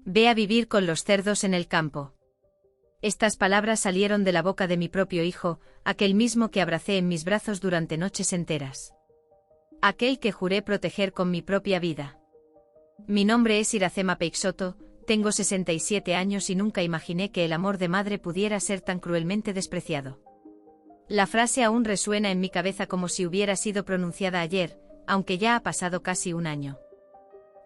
Ve a vivir con los cerdos en el campo. Estas palabras salieron de la boca de mi propio hijo, aquel mismo que abracé en mis brazos durante noches enteras. Aquel que juré proteger con mi propia vida. Mi nombre es Iracema Peixoto, tengo 67 años y nunca imaginé que el amor de madre pudiera ser tan cruelmente despreciado. La frase aún resuena en mi cabeza como si hubiera sido pronunciada ayer, aunque ya ha pasado casi un año.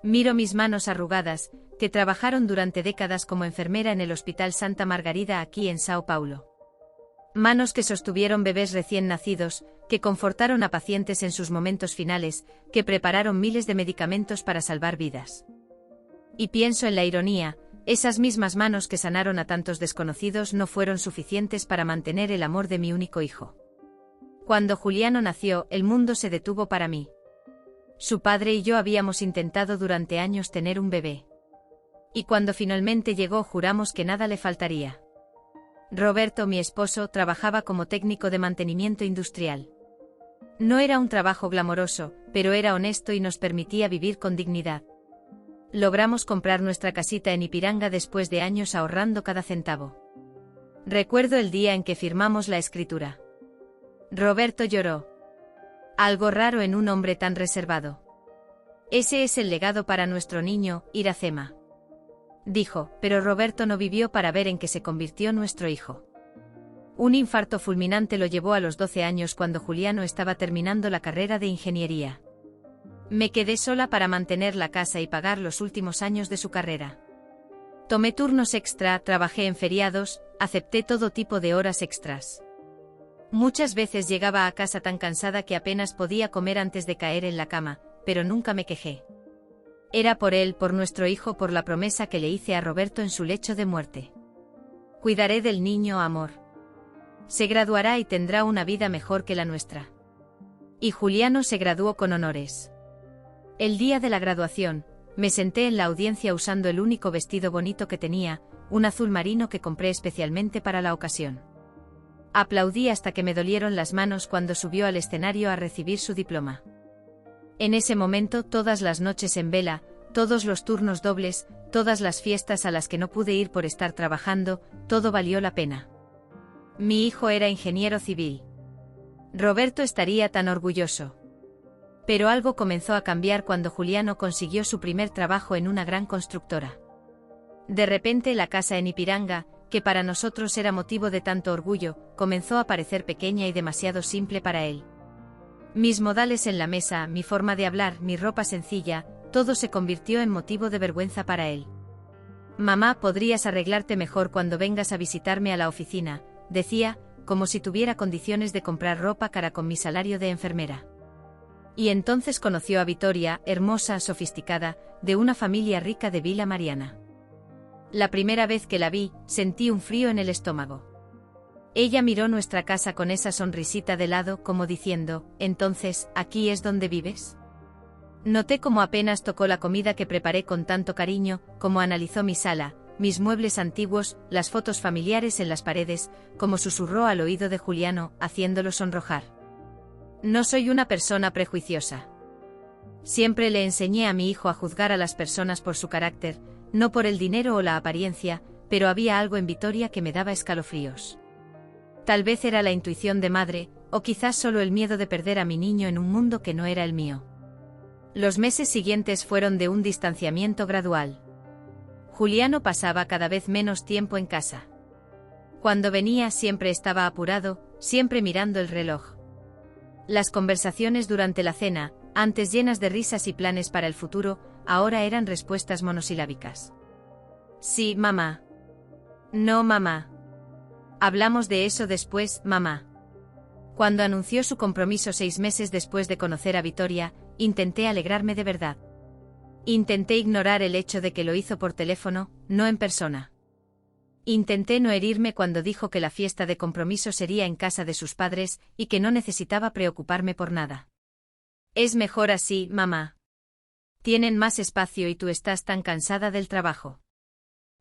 Miro mis manos arrugadas, que trabajaron durante décadas como enfermera en el Hospital Santa Margarida aquí en Sao Paulo. Manos que sostuvieron bebés recién nacidos, que confortaron a pacientes en sus momentos finales, que prepararon miles de medicamentos para salvar vidas. Y pienso en la ironía, esas mismas manos que sanaron a tantos desconocidos no fueron suficientes para mantener el amor de mi único hijo. Cuando Juliano nació, el mundo se detuvo para mí. Su padre y yo habíamos intentado durante años tener un bebé. Y cuando finalmente llegó juramos que nada le faltaría. Roberto, mi esposo, trabajaba como técnico de mantenimiento industrial. No era un trabajo glamoroso, pero era honesto y nos permitía vivir con dignidad. Logramos comprar nuestra casita en Ipiranga después de años ahorrando cada centavo. Recuerdo el día en que firmamos la escritura. Roberto lloró. Algo raro en un hombre tan reservado. Ese es el legado para nuestro niño, Iracema. Dijo, pero Roberto no vivió para ver en qué se convirtió nuestro hijo. Un infarto fulminante lo llevó a los 12 años cuando Juliano estaba terminando la carrera de ingeniería. Me quedé sola para mantener la casa y pagar los últimos años de su carrera. Tomé turnos extra, trabajé en feriados, acepté todo tipo de horas extras. Muchas veces llegaba a casa tan cansada que apenas podía comer antes de caer en la cama, pero nunca me quejé. Era por él, por nuestro hijo, por la promesa que le hice a Roberto en su lecho de muerte. Cuidaré del niño, amor. Se graduará y tendrá una vida mejor que la nuestra. Y Juliano se graduó con honores. El día de la graduación, me senté en la audiencia usando el único vestido bonito que tenía, un azul marino que compré especialmente para la ocasión. Aplaudí hasta que me dolieron las manos cuando subió al escenario a recibir su diploma. En ese momento, todas las noches en vela, todos los turnos dobles, todas las fiestas a las que no pude ir por estar trabajando, todo valió la pena. Mi hijo era ingeniero civil. Roberto estaría tan orgulloso. Pero algo comenzó a cambiar cuando Juliano consiguió su primer trabajo en una gran constructora. De repente la casa en Ipiranga, que para nosotros era motivo de tanto orgullo, comenzó a parecer pequeña y demasiado simple para él. Mis modales en la mesa, mi forma de hablar, mi ropa sencilla, todo se convirtió en motivo de vergüenza para él. Mamá, podrías arreglarte mejor cuando vengas a visitarme a la oficina, decía, como si tuviera condiciones de comprar ropa cara con mi salario de enfermera. Y entonces conoció a Vittoria, hermosa, sofisticada, de una familia rica de Vila Mariana. La primera vez que la vi, sentí un frío en el estómago. Ella miró nuestra casa con esa sonrisita de lado como diciendo, «Entonces, ¿aquí es donde vives?». Noté cómo apenas tocó la comida que preparé con tanto cariño, cómo analizó mi sala, mis muebles antiguos, las fotos familiares en las paredes, como susurró al oído de Juliano, haciéndolo sonrojar. No soy una persona prejuiciosa. Siempre le enseñé a mi hijo a juzgar a las personas por su carácter, no por el dinero o la apariencia, pero había algo en Vittoria que me daba escalofríos. Tal vez era la intuición de madre, o quizás solo el miedo de perder a mi niño en un mundo que no era el mío. Los meses siguientes fueron de un distanciamiento gradual. Juliano pasaba cada vez menos tiempo en casa. Cuando venía siempre estaba apurado, siempre mirando el reloj. Las conversaciones durante la cena, antes llenas de risas y planes para el futuro, ahora eran respuestas monosilábicas. Sí, mamá. No, mamá. Hablamos de eso después, mamá. Cuando anunció su compromiso 6 meses después de conocer a Vittoria, intenté alegrarme de verdad. Intenté ignorar el hecho de que lo hizo por teléfono, no en persona. Intenté no herirme cuando dijo que la fiesta de compromiso sería en casa de sus padres y que no necesitaba preocuparme por nada. Es mejor así, mamá. Tienen más espacio y tú estás tan cansada del trabajo.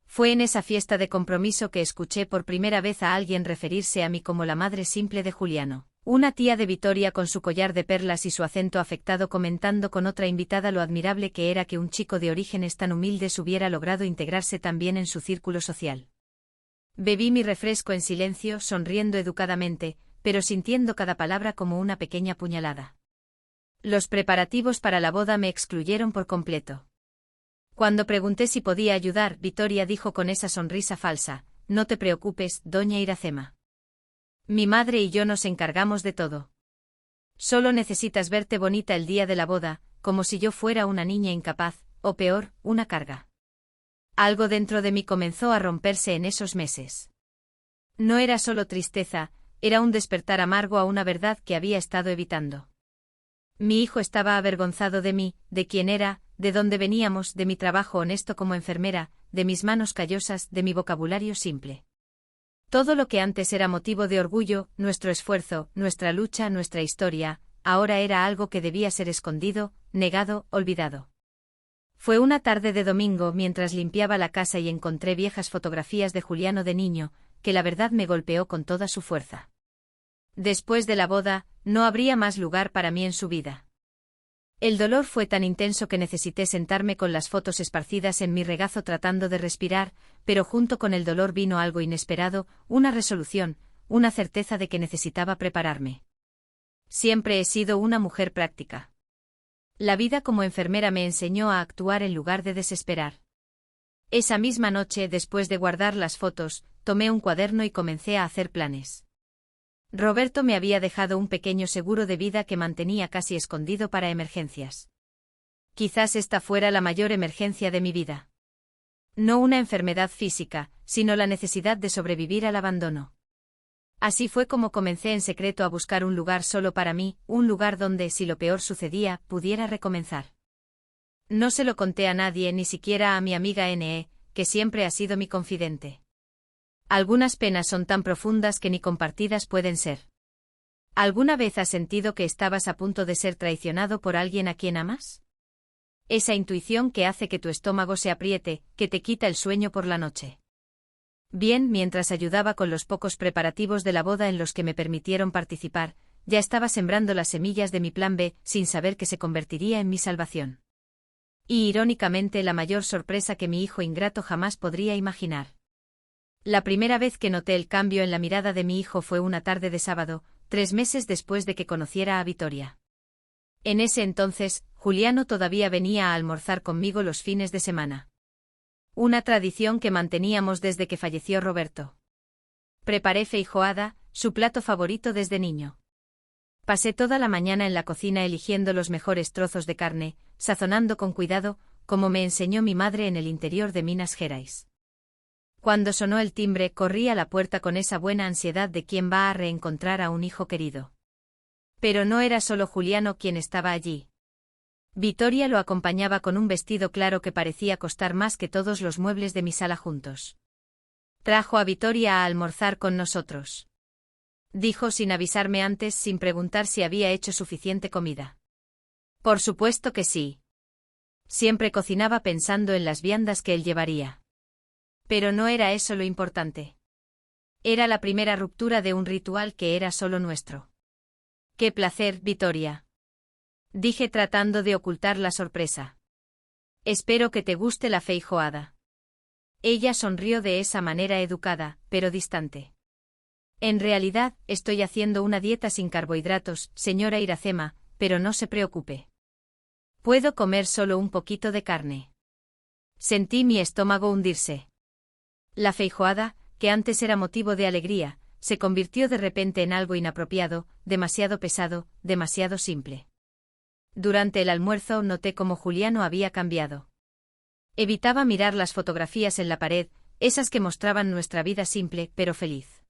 Fue en esa fiesta de compromiso que escuché por primera vez a alguien referirse a mí como la madre simple de Juliano. Una tía de Vitoria con su collar de perlas y su acento afectado comentando con otra invitada lo admirable que era que un chico de orígenes tan humildes hubiera logrado integrarse tan bien en su círculo social. Bebí mi refresco en silencio, sonriendo educadamente, pero sintiendo cada palabra como una pequeña puñalada. Los preparativos para la boda me excluyeron por completo. Cuando pregunté si podía ayudar, Vitoria dijo con esa sonrisa falsa: «No te preocupes, doña Iracema. Mi madre y yo nos encargamos de todo. Solo necesitas verte bonita el día de la boda, como si yo fuera una niña incapaz, o peor, una carga». Algo dentro de mí comenzó a romperse en esos meses. No era solo tristeza, era un despertar amargo a una verdad que había estado evitando. Mi hijo estaba avergonzado de mí, de quién era, de dónde veníamos, de mi trabajo honesto como enfermera, de mis manos callosas, de mi vocabulario simple. Todo lo que antes era motivo de orgullo, nuestro esfuerzo, nuestra lucha, nuestra historia, ahora era algo que debía ser escondido, negado, olvidado. Fue una tarde de domingo mientras limpiaba la casa y encontré viejas fotografías de Juliano de niño, que la verdad me golpeó con toda su fuerza. Después de la boda, no habría más lugar para mí en su vida. El dolor fue tan intenso que necesité sentarme con las fotos esparcidas en mi regazo tratando de respirar, pero junto con el dolor vino algo inesperado, una resolución, una certeza de que necesitaba prepararme. Siempre he sido una mujer práctica. La vida como enfermera me enseñó a actuar en lugar de desesperar. Esa misma noche, después de guardar las fotos, tomé un cuaderno y comencé a hacer planes. Roberto me había dejado un pequeño seguro de vida que mantenía casi escondido para emergencias. Quizás esta fuera la mayor emergencia de mi vida. No una enfermedad física, sino la necesidad de sobrevivir al abandono. Así fue como comencé en secreto a buscar un lugar solo para mí, un lugar donde, si lo peor sucedía, pudiera recomenzar. No se lo conté a nadie, ni siquiera a mi amiga N.E., que siempre ha sido mi confidente. Algunas penas son tan profundas que ni compartidas pueden ser. ¿Alguna vez has sentido que estabas a punto de ser traicionado por alguien a quien amas? Esa intuición que hace que tu estómago se apriete, que te quita el sueño por la noche. Bien, mientras ayudaba con los pocos preparativos de la boda en los que me permitieron participar, ya estaba sembrando las semillas de mi plan B, sin saber que se convertiría en mi salvación. Y irónicamente la mayor sorpresa que mi hijo ingrato jamás podría imaginar. La primera vez que noté el cambio en la mirada de mi hijo fue una tarde de sábado, 3 meses después de que conociera a Vitoria. En ese entonces, Juliano todavía venía a almorzar conmigo los fines de semana. Una tradición que manteníamos desde que falleció Roberto. Preparé feijoada, su plato favorito desde niño. Pasé toda la mañana en la cocina eligiendo los mejores trozos de carne, sazonando con cuidado, como me enseñó mi madre en el interior de Minas Gerais. Cuando sonó el timbre, corrí a la puerta con esa buena ansiedad de quien va a reencontrar a un hijo querido. Pero no era solo Juliano quien estaba allí. Vitoria lo acompañaba con un vestido claro que parecía costar más que todos los muebles de mi sala juntos. Trajo a Vitoria a almorzar con nosotros. Dijo sin avisarme antes, sin preguntar si había hecho suficiente comida. Por supuesto que sí. Siempre cocinaba pensando en las viandas que él llevaría. Pero no era eso lo importante. Era la primera ruptura de un ritual que era solo nuestro. ¡Qué placer, Vitoria!, dije tratando de ocultar la sorpresa. Espero que te guste la feijoada. Ella sonrió de esa manera educada, pero distante. En realidad, estoy haciendo una dieta sin carbohidratos, señora Iracema, pero no se preocupe. Puedo comer solo un poquito de carne. Sentí mi estómago hundirse. La feijoada, que antes era motivo de alegría, se convirtió de repente en algo inapropiado, demasiado pesado, demasiado simple. Durante el almuerzo noté cómo Juliano había cambiado. Evitaba mirar las fotografías en la pared, esas que mostraban nuestra vida simple pero feliz.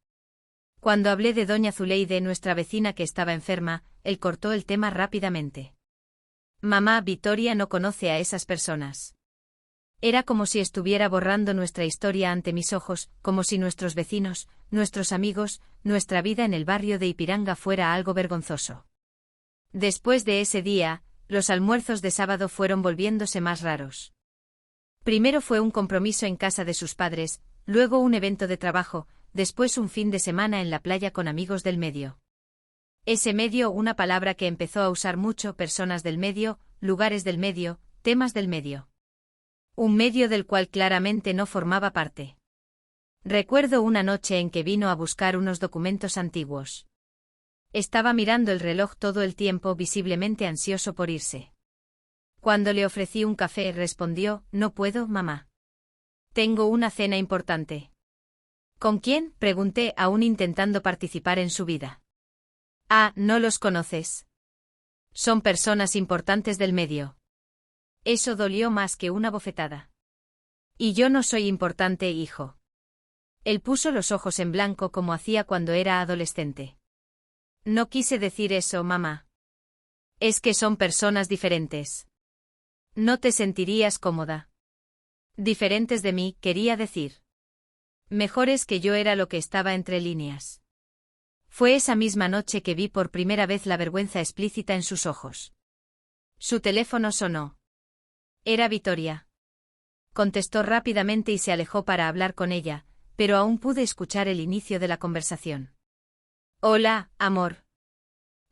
Cuando hablé de doña Zuleide, nuestra vecina que estaba enferma, él cortó el tema rápidamente. Mamá, Vitoria no conoce a esas personas. Era como si estuviera borrando nuestra historia ante mis ojos, como si nuestros vecinos, nuestros amigos, nuestra vida en el barrio de Ipiranga fuera algo vergonzoso. Después de ese día, los almuerzos de sábado fueron volviéndose más raros. Primero fue un compromiso en casa de sus padres, luego un evento de trabajo, después un fin de semana en la playa con amigos del medio. Ese medio, una palabra que empezó a usar mucho, personas del medio, lugares del medio, temas del medio. Un medio del cual claramente no formaba parte. Recuerdo una noche en que vino a buscar unos documentos antiguos. Estaba mirando el reloj todo el tiempo, visiblemente ansioso por irse. Cuando le ofrecí un café, respondió: «No puedo, mamá. Tengo una cena importante». «¿Con quién?», pregunté, aún intentando participar en su vida. «Ah, no los conoces. Son personas importantes del medio». Eso dolió más que una bofetada. «Y yo no soy importante, hijo». Él puso los ojos en blanco como hacía cuando era adolescente. «No quise decir eso, mamá. Es que son personas diferentes. No te sentirías cómoda». «Diferentes de mí», quería decir. Mejores que yo, era lo que estaba entre líneas. Fue esa misma noche que vi por primera vez la vergüenza explícita en sus ojos. Su teléfono sonó. Era Victoria. Contestó rápidamente y se alejó para hablar con ella, pero aún pude escuchar el inicio de la conversación. «Hola, amor.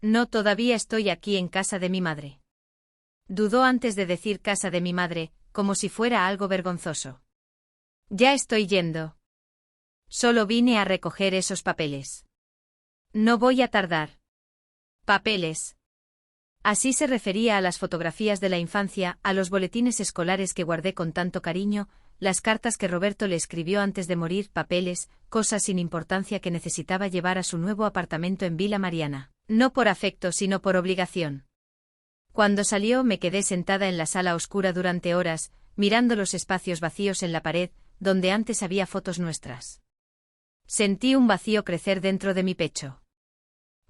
No, todavía estoy aquí en casa de mi madre». Dudó antes de decir casa de mi madre, como si fuera algo vergonzoso. «Ya estoy yendo. Solo vine a recoger esos papeles. No voy a tardar». «Papeles». Así se refería a las fotografías de la infancia, a los boletines escolares que guardé con tanto cariño, las cartas que Roberto le escribió antes de morir, papeles, cosas sin importancia que necesitaba llevar a su nuevo apartamento en Vila Mariana, no por afecto sino por obligación. Cuando salió, me quedé sentada en la sala oscura durante horas, mirando los espacios vacíos en la pared, donde antes había fotos nuestras. Sentí un vacío crecer dentro de mi pecho.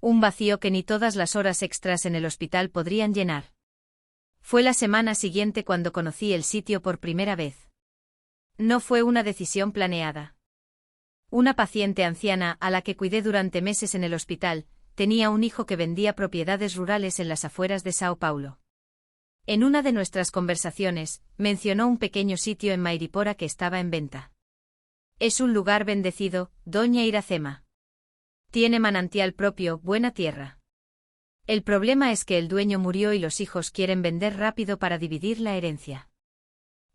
Un vacío que ni todas las horas extras en el hospital podrían llenar. Fue la semana siguiente cuando conocí el sitio por primera vez. No fue una decisión planeada. Una paciente anciana, a la que cuidé durante meses en el hospital, tenía un hijo que vendía propiedades rurales en las afueras de Sao Paulo. En una de nuestras conversaciones, mencionó un pequeño sitio en Mairipora que estaba en venta. «Es un lugar bendecido, doña Iracema. Tiene manantial propio, buena tierra. El problema es que el dueño murió y los hijos quieren vender rápido para dividir la herencia.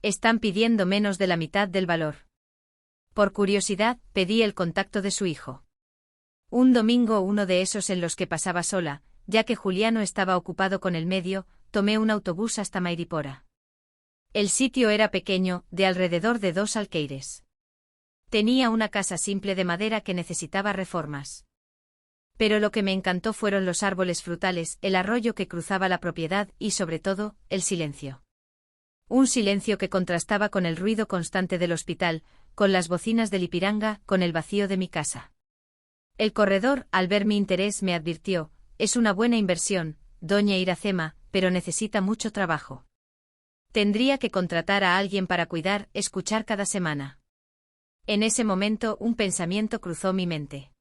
Están pidiendo menos de la mitad del valor». Por curiosidad, pedí el contacto de su hijo. Un domingo, uno de esos en los que pasaba sola, ya que Juliano estaba ocupado con el medio, tomé un autobús hasta Mairipora. El sitio era pequeño, de alrededor de 2 alqueires. Tenía una casa simple de madera que necesitaba reformas. Pero lo que me encantó fueron los árboles frutales, el arroyo que cruzaba la propiedad y, sobre todo, el silencio. Un silencio que contrastaba con el ruido constante del hospital, con las bocinas del Ipiranga, con el vacío de mi casa. El corredor, al ver mi interés, me advirtió: «Es una buena inversión, doña Iracema, pero necesita mucho trabajo. Tendría que contratar a alguien para cuidar, escuchar cada semana». En ese momento, un pensamiento cruzó mi mente.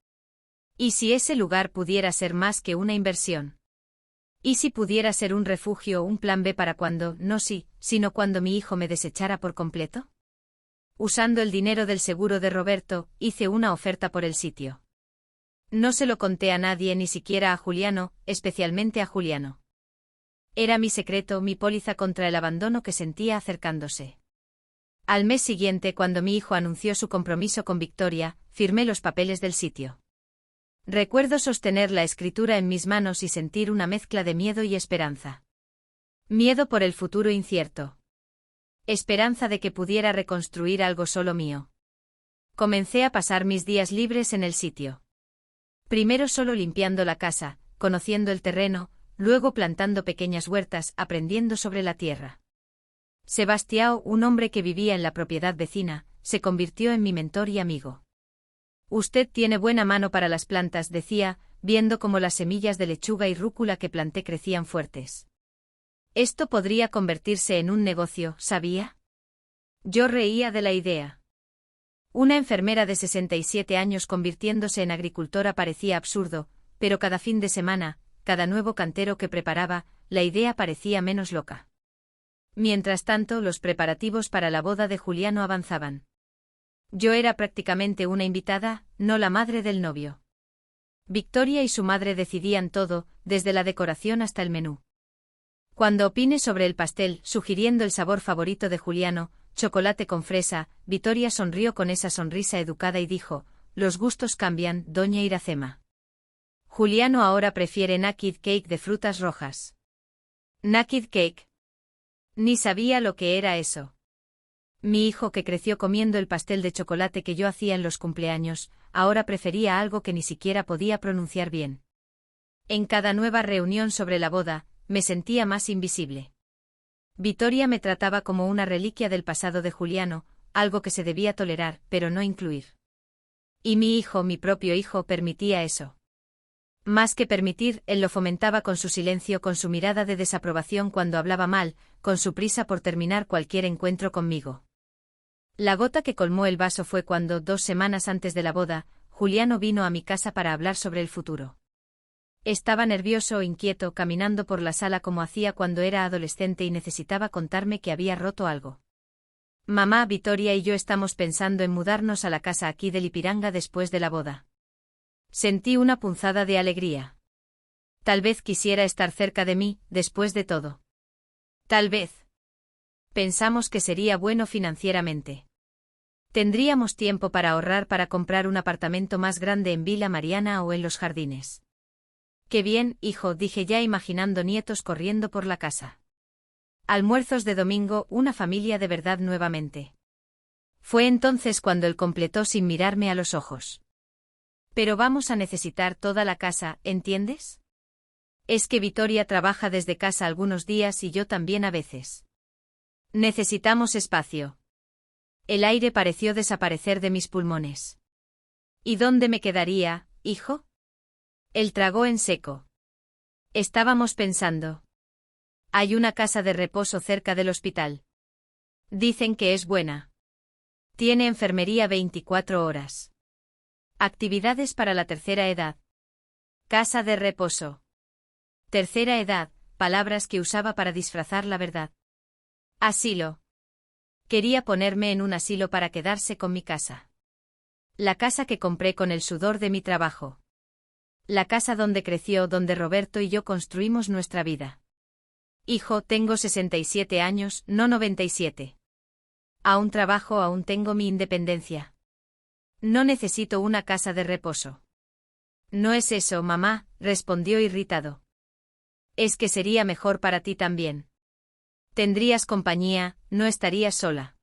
¿Y si ese lugar pudiera ser más que una inversión? ¿Y si pudiera ser un refugio, un plan B para cuando, no sí, sino cuando mi hijo me desechara por completo? Usando el dinero del seguro de Roberto, hice una oferta por el sitio. No se lo conté a nadie, ni siquiera a Juliano, especialmente a Juliano. Era mi secreto, mi póliza contra el abandono que sentía acercándose. Al mes siguiente, cuando mi hijo anunció su compromiso con Victoria, firmé los papeles del sitio. Recuerdo sostener la escritura en mis manos y sentir una mezcla de miedo y esperanza. Miedo por el futuro incierto. Esperanza de que pudiera reconstruir algo solo mío. Comencé a pasar mis días libres en el sitio. Primero solo limpiando la casa, conociendo el terreno, luego plantando pequeñas huertas, aprendiendo sobre la tierra. Sebastião, un hombre que vivía en la propiedad vecina, se convirtió en mi mentor y amigo. «Usted tiene buena mano para las plantas», decía, viendo cómo las semillas de lechuga y rúcula que planté crecían fuertes. Esto podría convertirse en un negocio, ¿sabía? Yo reía de la idea. Una enfermera de 67 años convirtiéndose en agricultora parecía absurdo, pero cada fin de semana, cada nuevo cantero que preparaba, la idea parecía menos loca. Mientras tanto, los preparativos para la boda de Juliano avanzaban. Yo era prácticamente una invitada, no la madre del novio. Victoria y su madre decidían todo, desde la decoración hasta el menú. Cuando opine sobre el pastel, sugiriendo el sabor favorito de Juliano, chocolate con fresa, Victoria sonrió con esa sonrisa educada y dijo: «Los gustos cambian, doña Iracema. Juliano ahora prefiere naked cake de frutas rojas». ¿Naked cake? Ni sabía lo que era eso. Mi hijo, que creció comiendo el pastel de chocolate que yo hacía en los cumpleaños, ahora prefería algo que ni siquiera podía pronunciar bien. En cada nueva reunión sobre la boda, me sentía más invisible. Victoria me trataba como una reliquia del pasado de Juliano, algo que se debía tolerar, pero no incluir. Y mi hijo, mi propio hijo, permitía eso. Más que permitir, él lo fomentaba con su silencio, con su mirada de desaprobación cuando hablaba mal, con su prisa por terminar cualquier encuentro conmigo. La gota que colmó el vaso fue cuando, 2 semanas antes de la boda, Juliano vino a mi casa para hablar sobre el futuro. Estaba nervioso o inquieto caminando por la sala como hacía cuando era adolescente y necesitaba contarme que había roto algo. Mamá, Victoria y yo estamos pensando en mudarnos a la casa aquí de Lipiranga después de la boda. Sentí una punzada de alegría. Tal vez quisiera estar cerca de mí, después de todo. Tal vez. Pensamos que sería bueno financieramente. Tendríamos tiempo para ahorrar para comprar un apartamento más grande en Villa Mariana o en Los Jardines. Qué bien, hijo, dije ya imaginando nietos corriendo por la casa. Almuerzos de domingo, una familia de verdad nuevamente. Fue entonces cuando él completó sin mirarme a los ojos. Pero vamos a necesitar toda la casa, ¿entiendes? Es que Victoria trabaja desde casa algunos días y yo también a veces. Necesitamos espacio. El aire pareció desaparecer de mis pulmones. ¿Y dónde me quedaría, hijo? Él tragó en seco. Estábamos pensando. Hay una casa de reposo cerca del hospital. Dicen que es buena. Tiene enfermería 24 horas. Actividades para la tercera edad. Casa de reposo. Tercera edad, palabras que usaba para disfrazar la verdad. Asilo. Quería ponerme en un asilo para quedarse con mi casa. La casa que compré con el sudor de mi trabajo. La casa donde creció, donde Roberto y yo construimos nuestra vida. Hijo, tengo 67 años, no 97. Aún trabajo, aún tengo mi independencia. No necesito una casa de reposo. No es eso, mamá, respondió irritado. Es que sería mejor para ti también. Tendrías compañía, no estarías sola.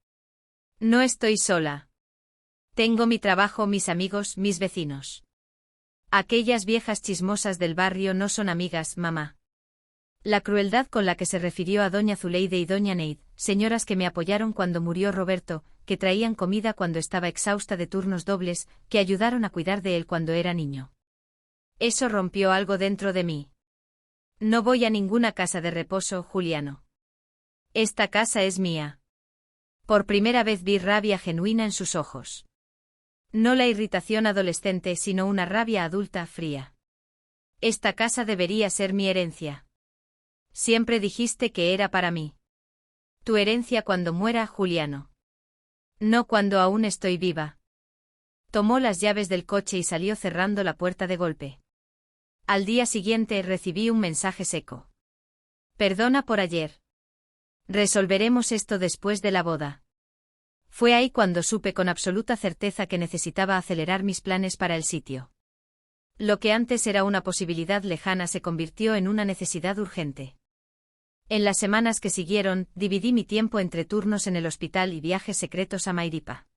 No estoy sola. Tengo mi trabajo, mis amigos, mis vecinos. Aquellas viejas chismosas del barrio no son amigas, mamá. La crueldad con la que se refirió a doña Zuleide y doña Neid, señoras que me apoyaron cuando murió Roberto, que traían comida cuando estaba exhausta de turnos dobles, que ayudaron a cuidar de él cuando era niño. Eso rompió algo dentro de mí. No voy a ninguna casa de reposo, Juliano. Esta casa es mía. Por primera vez vi rabia genuina en sus ojos. No la irritación adolescente, sino una rabia adulta, fría. Esta casa debería ser mi herencia. Siempre dijiste que era para mí. Tu herencia cuando muera, Juliano. No cuando aún estoy viva. Tomó las llaves del coche y salió cerrando la puerta de golpe. Al día siguiente recibí un mensaje seco. Perdona por ayer. Resolveremos esto después de la boda. Fue ahí cuando supe con absoluta certeza que necesitaba acelerar mis planes para el sitio. Lo que antes era una posibilidad lejana se convirtió en una necesidad urgente. En las semanas que siguieron, dividí mi tiempo entre turnos en el hospital y viajes secretos a Mairipa.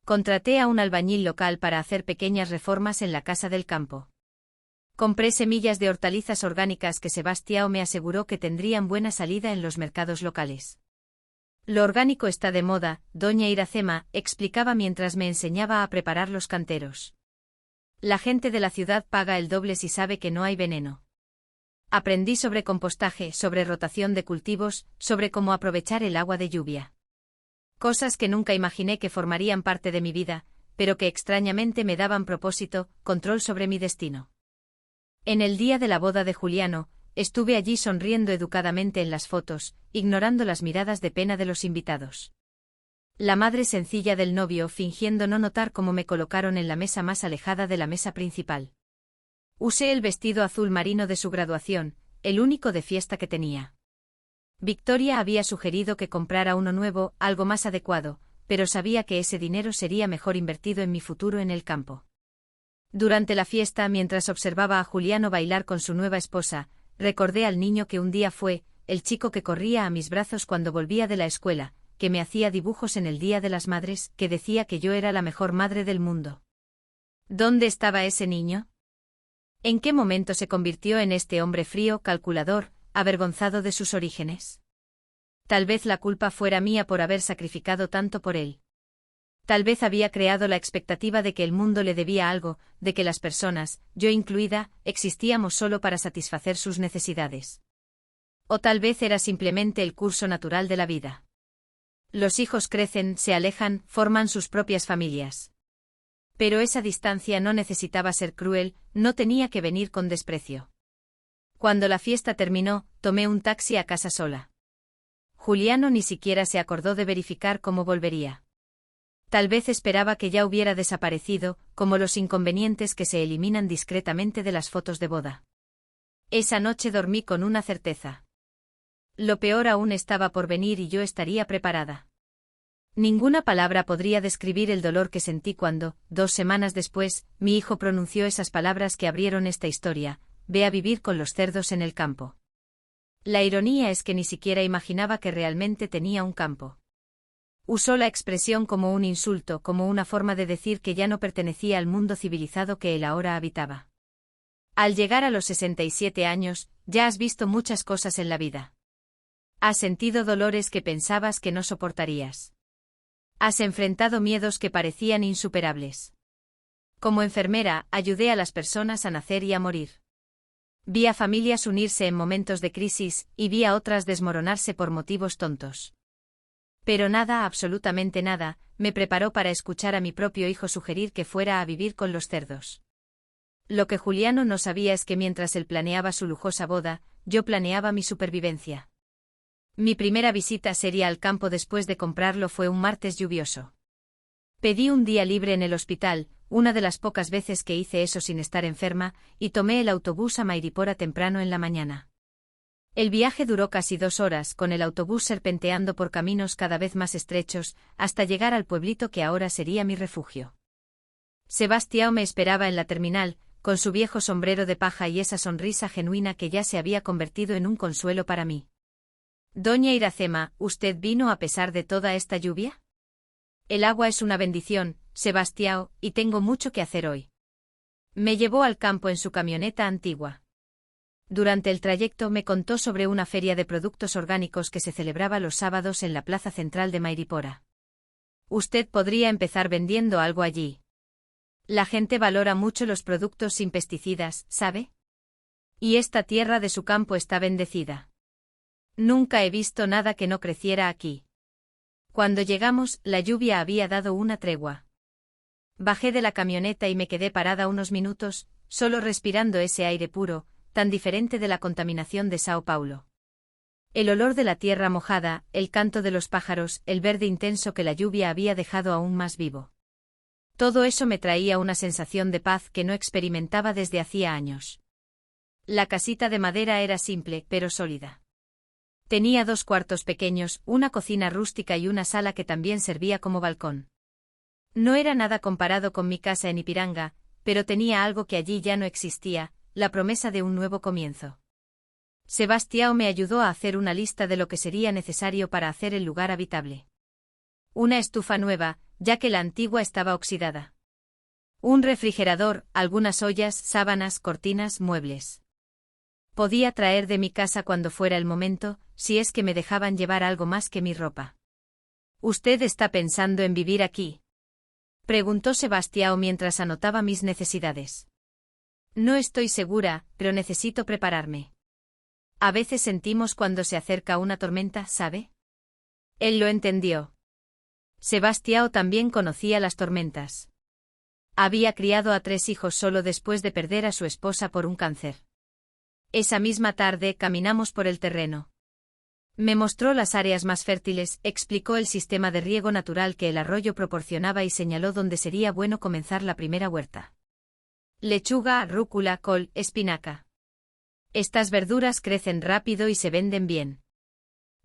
Contraté a un albañil local para hacer pequeñas reformas en la casa del campo. Compré semillas de hortalizas orgánicas que Sebastião me aseguró que tendrían buena salida en los mercados locales. Lo orgánico está de moda, doña Iracema, explicaba mientras me enseñaba a preparar los canteros. La gente de la ciudad paga el doble si sabe que no hay veneno. Aprendí sobre compostaje, sobre rotación de cultivos, sobre cómo aprovechar el agua de lluvia. Cosas que nunca imaginé que formarían parte de mi vida, pero que extrañamente me daban propósito, control sobre mi destino. En el día de la boda de Juliano, estuve allí sonriendo educadamente en las fotos, ignorando las miradas de pena de los invitados. La madre sencilla del novio fingiendo no notar cómo me colocaron en la mesa más alejada de la mesa principal. Usé el vestido azul marino de su graduación, el único de fiesta que tenía. Victoria había sugerido que comprara uno nuevo, algo más adecuado, pero sabía que ese dinero sería mejor invertido en mi futuro en el campo. Durante la fiesta, mientras observaba a Juliano bailar con su nueva esposa, recordé al niño que un día fue, el chico que corría a mis brazos cuando volvía de la escuela, que me hacía dibujos en el Día de las Madres, que decía que yo era la mejor madre del mundo. ¿Dónde estaba ese niño? ¿En qué momento se convirtió en este hombre frío, calculador, avergonzado de sus orígenes? Tal vez la culpa fuera mía por haber sacrificado tanto por él. Tal vez había creado la expectativa de que el mundo le debía algo, de que las personas, yo incluida, existíamos solo para satisfacer sus necesidades. O tal vez era simplemente el curso natural de la vida. Los hijos crecen, se alejan, forman sus propias familias. Pero esa distancia no necesitaba ser cruel, no tenía que venir con desprecio. Cuando la fiesta terminó, tomé un taxi a casa sola. Juliano ni siquiera se acordó de verificar cómo volvería. Tal vez esperaba que ya hubiera desaparecido, como los inconvenientes que se eliminan discretamente de las fotos de boda. Esa noche dormí con una certeza. Lo peor aún estaba por venir y yo estaría preparada. Ninguna palabra podría describir el dolor que sentí cuando, 2 semanas después, mi hijo pronunció esas palabras que abrieron esta historia: ve a vivir con los cerdos en el campo. La ironía es que ni siquiera imaginaba que realmente tenía un campo. Usó la expresión como un insulto, como una forma de decir que ya no pertenecía al mundo civilizado que él ahora habitaba. Al llegar a los 67 años, ya has visto muchas cosas en la vida. Has sentido dolores que pensabas que no soportarías. Has enfrentado miedos que parecían insuperables. Como enfermera, ayudé a las personas a nacer y a morir. Vi a familias unirse en momentos de crisis, y vi a otras desmoronarse por motivos tontos. Pero nada, absolutamente nada, me preparó para escuchar a mi propio hijo sugerir que fuera a vivir con los cerdos. Lo que Juliano no sabía es que mientras él planeaba su lujosa boda, yo planeaba mi supervivencia. Mi primera visita seria al campo después de comprarlo fue un martes lluvioso. Pedí un día libre en el hospital, una de las pocas veces que hice eso sin estar enferma, y tomé el autobús a Mairipora temprano en la mañana. El viaje duró casi 2 horas, con el autobús serpenteando por caminos cada vez más estrechos, hasta llegar al pueblito que ahora sería mi refugio. Sebastião me esperaba en la terminal, con su viejo sombrero de paja y esa sonrisa genuina que ya se había convertido en un consuelo para mí. Doña Iracema, ¿usted vino a pesar de toda esta lluvia? El agua es una bendición, Sebastião, y tengo mucho que hacer hoy. Me llevó al campo en su camioneta antigua. Durante el trayecto me contó sobre una feria de productos orgánicos que se celebraba los sábados en la plaza central de Mairipora. Usted podría empezar vendiendo algo allí. La gente valora mucho los productos sin pesticidas, ¿sabe? Y esta tierra de su campo está bendecida. Nunca he visto nada que no creciera aquí. Cuando llegamos, la lluvia había dado una tregua. Bajé de la camioneta y me quedé parada unos minutos, solo respirando ese aire puro, tan diferente de la contaminación de Sao Paulo. El olor de la tierra mojada, el canto de los pájaros, el verde intenso que la lluvia había dejado aún más vivo. Todo eso me traía una sensación de paz que no experimentaba desde hacía años. La casita de madera era simple, pero sólida. Tenía 2 cuartos pequeños, una cocina rústica y una sala que también servía como balcón. No era nada comparado con mi casa en Ipiranga, pero tenía algo que allí ya no existía: la promesa de un nuevo comienzo. Sebastião me ayudó a hacer una lista de lo que sería necesario para hacer el lugar habitable. Una estufa nueva, ya que la antigua estaba oxidada. Un refrigerador, algunas ollas, sábanas, cortinas, muebles. Podía traer de mi casa cuando fuera el momento, si es que me dejaban llevar algo más que mi ropa. ¿Usted está pensando en vivir aquí?, preguntó Sebastião mientras anotaba mis necesidades. No estoy segura, pero necesito prepararme. A veces sentimos cuando se acerca una tormenta, ¿sabe? Él lo entendió. Sebastião también conocía las tormentas. Había criado a 3 hijos solo después de perder a su esposa por un cáncer. Esa misma tarde caminamos por el terreno. Me mostró las áreas más fértiles, explicó el sistema de riego natural que el arroyo proporcionaba y señaló dónde sería bueno comenzar la primera huerta. Lechuga, rúcula, col, espinaca. Estas verduras crecen rápido y se venden bien.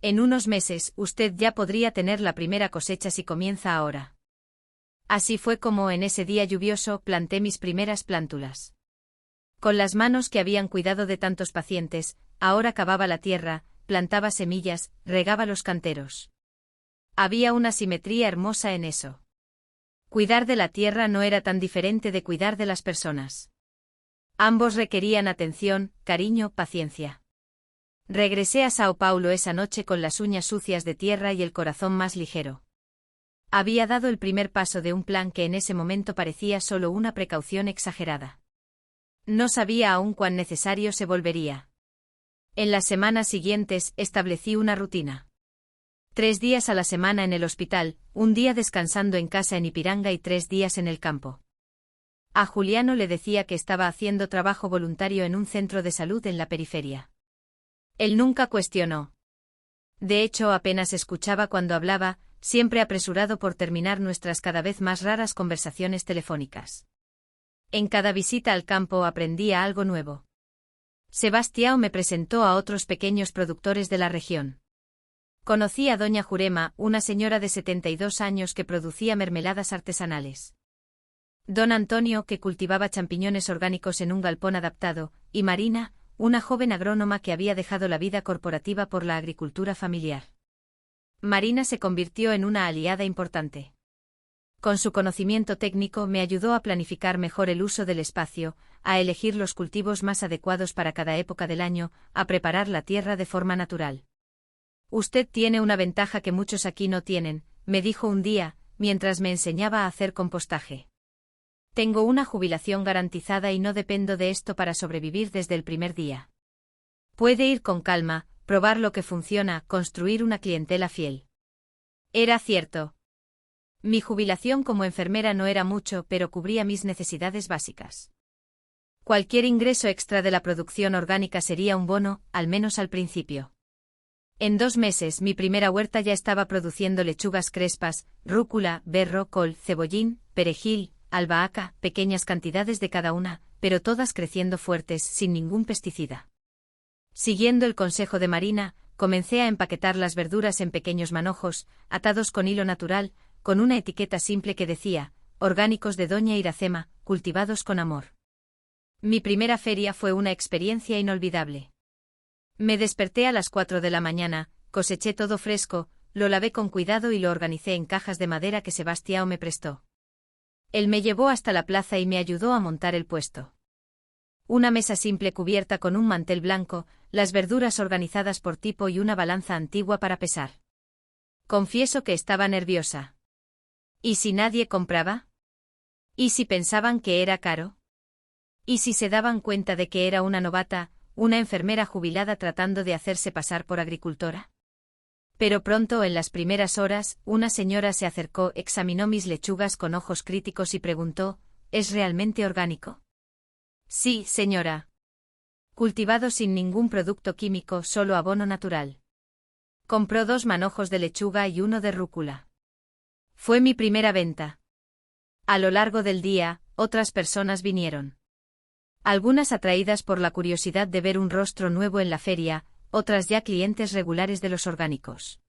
En unos meses, usted ya podría tener la primera cosecha si comienza ahora. Así fue como en ese día lluvioso planté mis primeras plántulas. Con las manos que habían cuidado de tantos pacientes, ahora cavaba la tierra, plantaba semillas, regaba los canteros. Había una simetría hermosa en eso. Cuidar de la tierra no era tan diferente de cuidar de las personas. Ambos requerían atención, cariño, paciencia. Regresé a Sao Paulo esa noche con las uñas sucias de tierra y el corazón más ligero. Había dado el primer paso de un plan que en ese momento parecía solo una precaución exagerada. No sabía aún cuán necesario se volvería. En las semanas siguientes establecí una rutina. 3 días a la semana en el hospital, un día descansando en casa en Ipiranga y 3 días en el campo. A Juliano le decía que estaba haciendo trabajo voluntario en un centro de salud en la periferia. Él nunca cuestionó. De hecho, apenas escuchaba cuando hablaba, siempre apresurado por terminar nuestras cada vez más raras conversaciones telefónicas. En cada visita al campo aprendía algo nuevo. Sebastião me presentó a otros pequeños productores de la región. Conocí a doña Jurema, una señora de 72 años que producía mermeladas artesanales. Don Antonio, que cultivaba champiñones orgánicos en un galpón adaptado, y Marina, una joven agrónoma que había dejado la vida corporativa por la agricultura familiar. Marina se convirtió en una aliada importante. Con su conocimiento técnico me ayudó a planificar mejor el uso del espacio, a elegir los cultivos más adecuados para cada época del año, a preparar la tierra de forma natural. Usted tiene una ventaja que muchos aquí no tienen, me dijo un día, mientras me enseñaba a hacer compostaje. Tengo una jubilación garantizada y no dependo de esto para sobrevivir desde el primer día. Puede ir con calma, probar lo que funciona, construir una clientela fiel. Era cierto. Mi jubilación como enfermera no era mucho, pero cubría mis necesidades básicas. Cualquier ingreso extra de la producción orgánica sería un bono, al menos al principio. En 2 meses mi primera huerta ya estaba produciendo lechugas crespas, rúcula, berro, col, cebollín, perejil, albahaca, pequeñas cantidades de cada una, pero todas creciendo fuertes, sin ningún pesticida. Siguiendo el consejo de Marina, comencé a empaquetar las verduras en pequeños manojos, atados con hilo natural, con una etiqueta simple que decía, orgánicos de Doña Iracema, cultivados con amor. Mi primera feria fue una experiencia inolvidable. Me desperté a las 4 de la mañana, coseché todo fresco, lo lavé con cuidado y lo organicé en cajas de madera que Sebastião me prestó. Él me llevó hasta la plaza y me ayudó a montar el puesto. Una mesa simple cubierta con un mantel blanco, las verduras organizadas por tipo y una balanza antigua para pesar. Confieso que estaba nerviosa. ¿Y si nadie compraba? ¿Y si pensaban que era caro? ¿Y si se daban cuenta de que era una novata, una enfermera jubilada tratando de hacerse pasar por agricultora? Pero pronto, en las primeras horas, una señora se acercó, examinó mis lechugas con ojos críticos y preguntó, ¿es realmente orgánico? Sí, señora. Cultivado sin ningún producto químico, solo abono natural. Compró 2 manojos de lechuga y 1 de rúcula. Fue mi primera venta. A lo largo del día, otras personas vinieron. Algunas atraídas por la curiosidad de ver un rostro nuevo en la feria, otras ya clientes regulares de los orgánicos.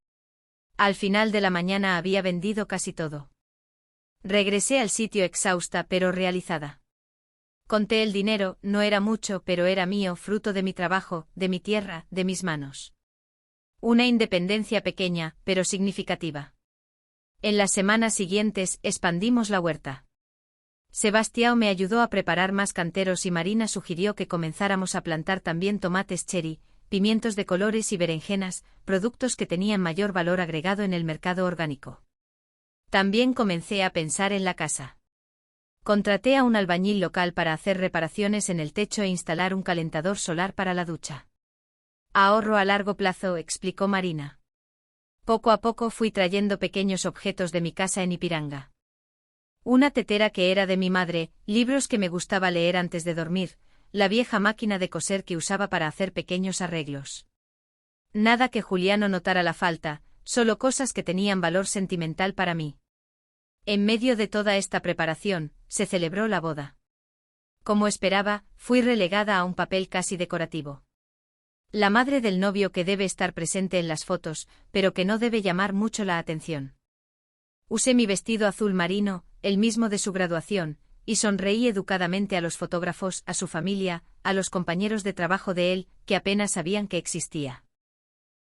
Al final de la mañana había vendido casi todo. Regresé al sitio exhausta pero realizada. Conté el dinero, no era mucho pero era mío, fruto de mi trabajo, de mi tierra, de mis manos. Una independencia pequeña, pero significativa. En las semanas siguientes expandimos la huerta. Sebastião me ayudó a preparar más canteros y Marina sugirió que comenzáramos a plantar también tomates cherry, pimientos de colores y berenjenas, productos que tenían mayor valor agregado en el mercado orgánico. También comencé a pensar en la casa. Contraté a un albañil local para hacer reparaciones en el techo e instalar un calentador solar para la ducha. Ahorro a largo plazo, explicó Marina. Poco a poco fui trayendo pequeños objetos de mi casa en Ipiranga. Una tetera que era de mi madre, libros que me gustaba leer antes de dormir, la vieja máquina de coser que usaba para hacer pequeños arreglos. Nada que Juliano notara la falta, solo cosas que tenían valor sentimental para mí. En medio de toda esta preparación, se celebró la boda. Como esperaba, fui relegada a un papel casi decorativo. La madre del novio que debe estar presente en las fotos, pero que no debe llamar mucho la atención. Usé mi vestido azul marino, el mismo de su graduación, y sonreí educadamente a los fotógrafos, a su familia, a los compañeros de trabajo de él, que apenas sabían que existía.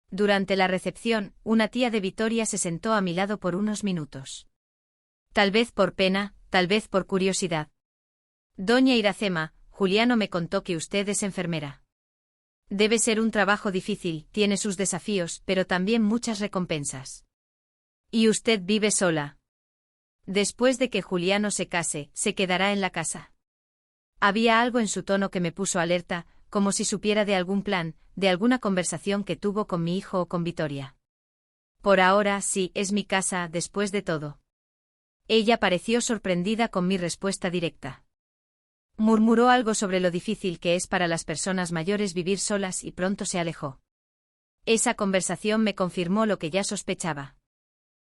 Durante la recepción, una tía de Vitoria se sentó a mi lado por unos minutos. Tal vez por pena, tal vez por curiosidad. Doña Iracema, Juliano me contó que usted es enfermera. Debe ser un trabajo difícil, tiene sus desafíos, pero también muchas recompensas. ¿Y usted vive sola? Después de que Juliano se case, ¿se quedará en la casa? Había algo en su tono que me puso alerta, como si supiera de algún plan, de alguna conversación que tuvo con mi hijo o con Vitoria. Por ahora sí, es mi casa, después de todo. Ella pareció sorprendida con mi respuesta directa. Murmuró algo sobre lo difícil que es para las personas mayores vivir solas y pronto se alejó. Esa conversación me confirmó lo que ya sospechaba.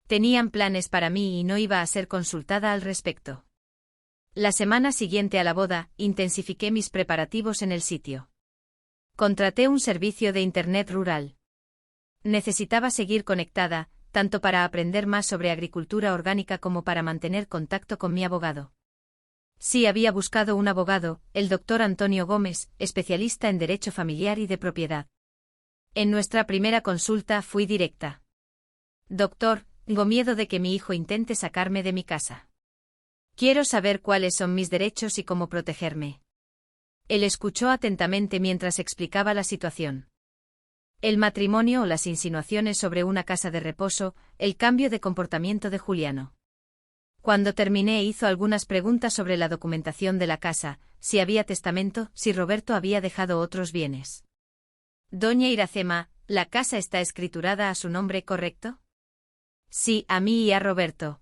Tenían planes para mí y no iba a ser consultada al respecto. La semana siguiente a la boda, intensifiqué mis preparativos en el sitio. Contraté un servicio de Internet rural. Necesitaba seguir conectada, tanto para aprender más sobre agricultura orgánica como para mantener contacto con mi abogado. Sí, había buscado un abogado, el doctor Antonio Gómez, especialista en derecho familiar y de propiedad. En nuestra primera consulta fui directa. Doctor, tengo miedo de que mi hijo intente sacarme de mi casa. Quiero saber cuáles son mis derechos y cómo protegerme. Él escuchó atentamente mientras explicaba la situación. El matrimonio o las insinuaciones sobre una casa de reposo, el cambio de comportamiento de Juliano. Cuando terminé hizo algunas preguntas sobre la documentación de la casa, si había testamento, si Roberto había dejado otros bienes. Doña Iracema, ¿la casa está escriturada a su nombre, correcto? Sí, a mí y a Roberto.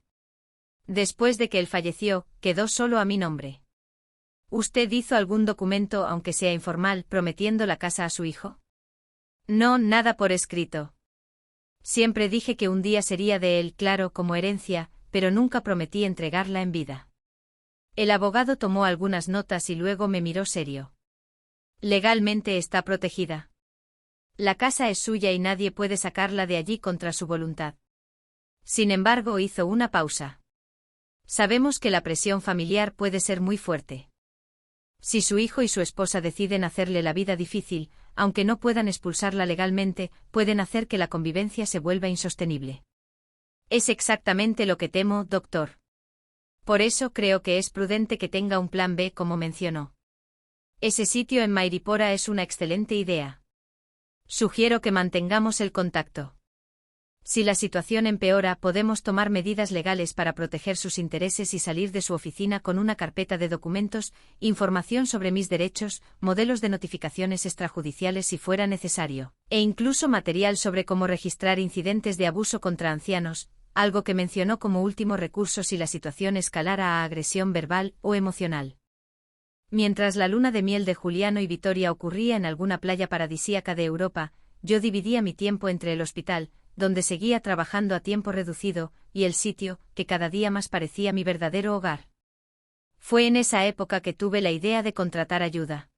Después de que él falleció, quedó solo a mi nombre. ¿Usted hizo algún documento, aunque sea informal, prometiendo la casa a su hijo? No, nada por escrito. Siempre dije que un día sería de él, claro, como herencia, pero nunca prometí entregarla en vida. El abogado tomó algunas notas y luego me miró serio. Legalmente está protegida. La casa es suya y nadie puede sacarla de allí contra su voluntad. Sin embargo, hizo una pausa. Sabemos que la presión familiar puede ser muy fuerte. Si su hijo y su esposa deciden hacerle la vida difícil, aunque no puedan expulsarla legalmente, pueden hacer que la convivencia se vuelva insostenible. Es exactamente lo que temo, doctor. Por eso creo que es prudente que tenga un plan B, como mencionó. Ese sitio en Mairipora es una excelente idea. Sugiero que mantengamos el contacto. Si la situación empeora, podemos tomar medidas legales para proteger sus intereses y salir de su oficina con una carpeta de documentos, información sobre mis derechos, modelos de notificaciones extrajudiciales si fuera necesario, e incluso material sobre cómo registrar incidentes de abuso contra ancianos, algo que mencionó como último recurso si la situación escalara a agresión verbal o emocional. Mientras la luna de miel de Juliano y Vitoria ocurría en alguna playa paradisíaca de Europa, yo dividía mi tiempo entre el hospital, donde seguía trabajando a tiempo reducido, y el sitio, que cada día más parecía mi verdadero hogar. Fue en esa época que tuve la idea de contratar ayuda.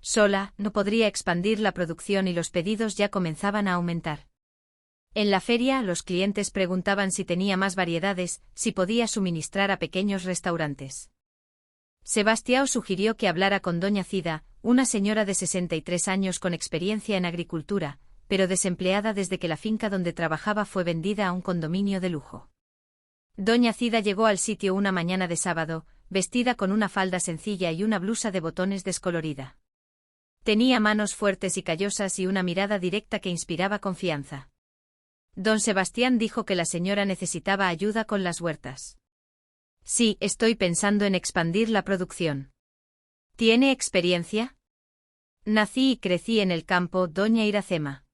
Sola, no podría expandir la producción y los pedidos ya comenzaban a aumentar. En la feria, los clientes preguntaban si tenía más variedades, si podía suministrar a pequeños restaurantes. Sebastião sugirió que hablara con doña Cida, una señora de 63 años con experiencia en agricultura, pero desempleada desde que la finca donde trabajaba fue vendida a un condominio de lujo. Doña Cida llegó al sitio una mañana de sábado, vestida con una falda sencilla y una blusa de botones descolorida. Tenía manos fuertes y callosas y una mirada directa que inspiraba confianza. Don Sebastián dijo que la señora necesitaba ayuda con las huertas. Sí, estoy pensando en expandir la producción. ¿Tiene experiencia? Nací y crecí en el campo, doña Iracema.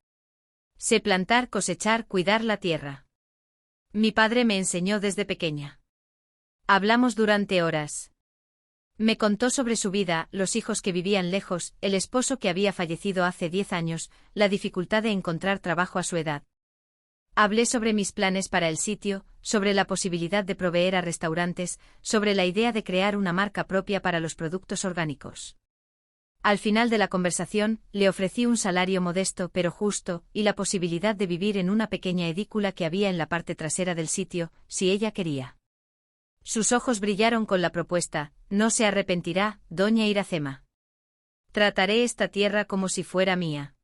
Sé plantar, cosechar, cuidar la tierra. Mi padre me enseñó desde pequeña. Hablamos durante horas. Me contó sobre su vida, los hijos que vivían lejos, el esposo que había fallecido hace 10 años, la dificultad de encontrar trabajo a su edad. Hablé sobre mis planes para el sitio, sobre la posibilidad de proveer a restaurantes, sobre la idea de crear una marca propia para los productos orgánicos. Al final de la conversación, le ofrecí un salario modesto pero justo, y la posibilidad de vivir en una pequeña edícula que había en la parte trasera del sitio, si ella quería. Sus ojos brillaron con la propuesta. No se arrepentirá, doña Iracema. Trataré esta tierra como si fuera mía.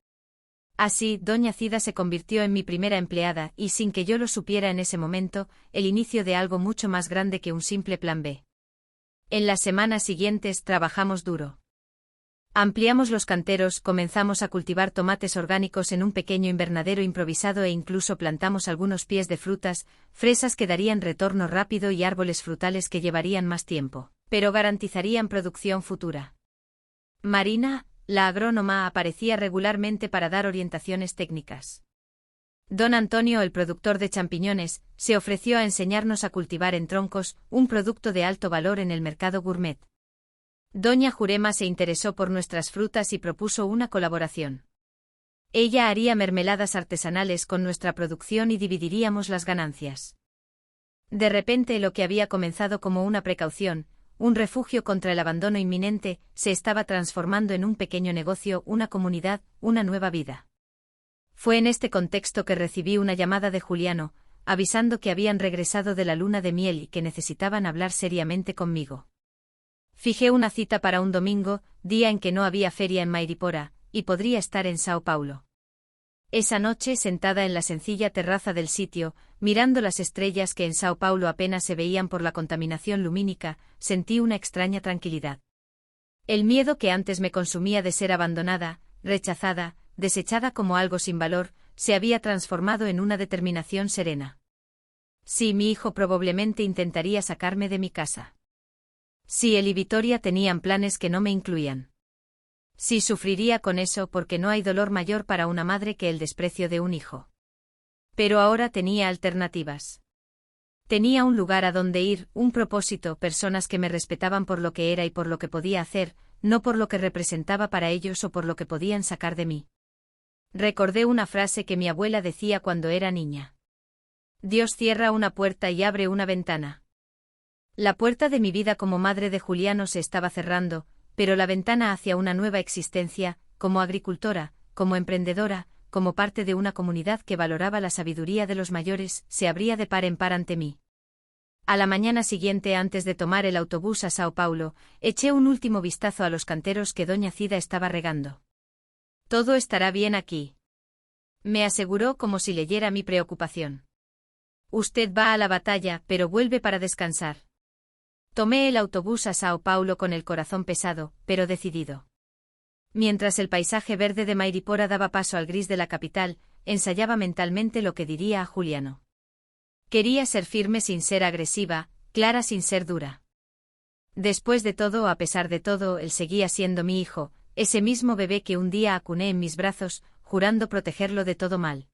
Así, doña Cida se convirtió en mi primera empleada y, sin que yo lo supiera en ese momento, el inicio de algo mucho más grande que un simple plan B. En las semanas siguientes trabajamos duro. Ampliamos los canteros, comenzamos a cultivar tomates orgánicos en un pequeño invernadero improvisado e incluso plantamos algunos pies de frutas, fresas que darían retorno rápido y árboles frutales que llevarían más tiempo, pero garantizarían producción futura. Marina, la agrónoma, aparecía regularmente para dar orientaciones técnicas. Don Antonio, el productor de champiñones, se ofreció a enseñarnos a cultivar en troncos, un producto de alto valor en el mercado gourmet. Doña Jurema se interesó por nuestras frutas y propuso una colaboración. Ella haría mermeladas artesanales con nuestra producción y dividiríamos las ganancias. De repente, lo que había comenzado como una precaución, un refugio contra el abandono inminente, se estaba transformando en un pequeño negocio, una comunidad, una nueva vida. Fue en este contexto que recibí una llamada de Juliano, avisando que habían regresado de la luna de miel y que necesitaban hablar seriamente conmigo. Fijé una cita para un domingo, día en que no había feria en Mairipora, y podría estar en Sao Paulo. Esa noche, sentada en la sencilla terraza del sitio, mirando las estrellas que en Sao Paulo apenas se veían por la contaminación lumínica, sentí una extraña tranquilidad. El miedo que antes me consumía de ser abandonada, rechazada, desechada como algo sin valor, se había transformado en una determinación serena. Sí, mi hijo probablemente intentaría sacarme de mi casa. Sí, él y Vittoria tenían planes que no me incluían. Sí, sufriría con eso porque no hay dolor mayor para una madre que el desprecio de un hijo. Pero ahora tenía alternativas. Tenía un lugar a donde ir, un propósito, personas que me respetaban por lo que era y por lo que podía hacer, no por lo que representaba para ellos o por lo que podían sacar de mí. Recordé una frase que mi abuela decía cuando era niña. Dios cierra una puerta y abre una ventana. La puerta de mi vida como madre de Juliano se estaba cerrando, pero la ventana hacia una nueva existencia, como agricultora, como emprendedora, como parte de una comunidad que valoraba la sabiduría de los mayores, se abría de par en par ante mí. A la mañana siguiente, antes de tomar el autobús a Sao Paulo, eché un último vistazo a los canteros que doña Cida estaba regando. Todo estará bien aquí, me aseguró como si leyera mi preocupación. Usted va a la batalla, pero vuelve para descansar. Tomé el autobús a Sao Paulo con el corazón pesado, pero decidido. Mientras el paisaje verde de Mairipora daba paso al gris de la capital, ensayaba mentalmente lo que diría a Juliano. Quería ser firme sin ser agresiva, clara sin ser dura. Después de todo, a pesar de todo, él seguía siendo mi hijo, ese mismo bebé que un día acuné en mis brazos, jurando protegerlo de todo mal.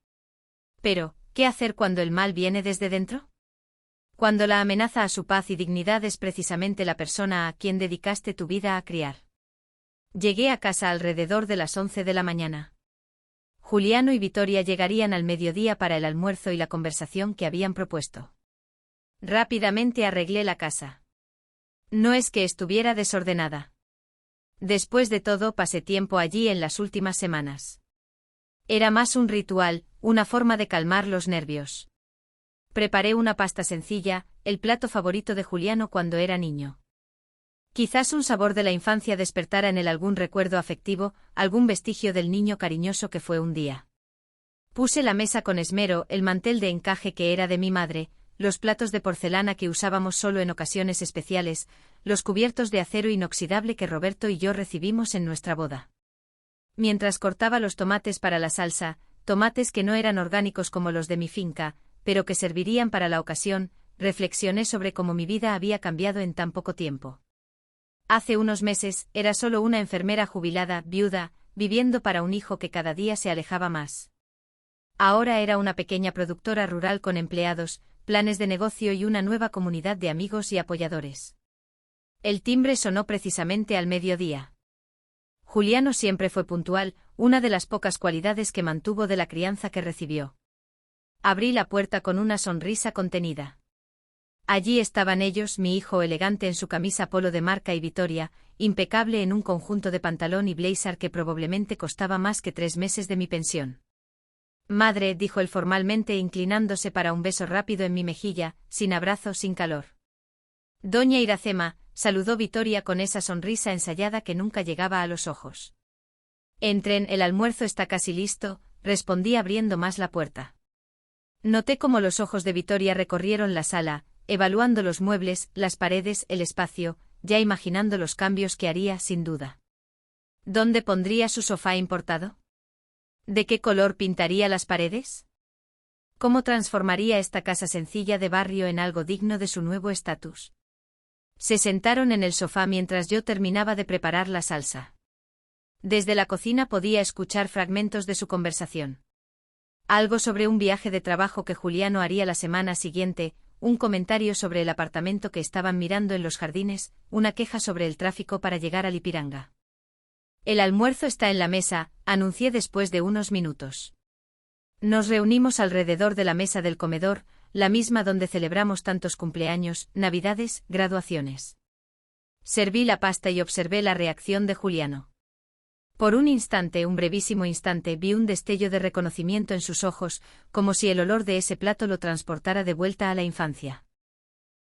Pero, ¿qué hacer cuando el mal viene desde dentro? Cuando la amenaza a su paz y dignidad es precisamente la persona a quien dedicaste tu vida a criar. Llegué a casa alrededor de las 11 de la mañana. Juliano y Vittoria llegarían al mediodía para el almuerzo y la conversación que habían propuesto. Rápidamente arreglé la casa. No es que estuviera desordenada. Después de todo, pasé tiempo allí en las últimas semanas. Era más un ritual, una forma de calmar los nervios. Preparé una pasta sencilla, el plato favorito de Juliano cuando era niño. Quizás un sabor de la infancia despertara en él algún recuerdo afectivo, algún vestigio del niño cariñoso que fue un día. Puse la mesa con esmero, el mantel de encaje que era de mi madre, los platos de porcelana que usábamos solo en ocasiones especiales, los cubiertos de acero inoxidable que Roberto y yo recibimos en nuestra boda. Mientras cortaba los tomates para la salsa, tomates que no eran orgánicos como los de mi finca, pero que servirían para la ocasión, reflexioné sobre cómo mi vida había cambiado en tan poco tiempo. Hace unos meses, era solo una enfermera jubilada, viuda, viviendo para un hijo que cada día se alejaba más. Ahora era una pequeña productora rural con empleados, planes de negocio y una nueva comunidad de amigos y apoyadores. El timbre sonó precisamente al mediodía. Juliano siempre fue puntual, una de las pocas cualidades que mantuvo de la crianza que recibió. Abrí la puerta con una sonrisa contenida. Allí estaban ellos, mi hijo elegante en su camisa polo de marca y Vittoria, impecable en un conjunto de pantalón y blazer que probablemente costaba más que 3 meses de mi pensión. Madre, dijo él formalmente inclinándose para un beso rápido en mi mejilla, sin abrazo, sin calor. Doña Iracema, saludó Vittoria con esa sonrisa ensayada que nunca llegaba a los ojos. Entren, el almuerzo está casi listo, respondí abriendo más la puerta. Noté cómo los ojos de Vittoria recorrieron la sala, evaluando los muebles, las paredes, el espacio, ya imaginando los cambios que haría, sin duda. ¿Dónde pondría su sofá importado? ¿De qué color pintaría las paredes? ¿Cómo transformaría esta casa sencilla de barrio en algo digno de su nuevo estatus? Se sentaron en el sofá mientras yo terminaba de preparar la salsa. Desde la cocina podía escuchar fragmentos de su conversación. Algo sobre un viaje de trabajo que Juliano haría la semana siguiente, un comentario sobre el apartamento que estaban mirando en los jardines, una queja sobre el tráfico para llegar a Lipiranga. El almuerzo está en la mesa, anuncié después de unos minutos. Nos reunimos alrededor de la mesa del comedor, la misma donde celebramos tantos cumpleaños, navidades, graduaciones. Serví la pasta y observé la reacción de Juliano. Por un instante, un brevísimo instante, vi un destello de reconocimiento en sus ojos, como si el olor de ese plato lo transportara de vuelta a la infancia.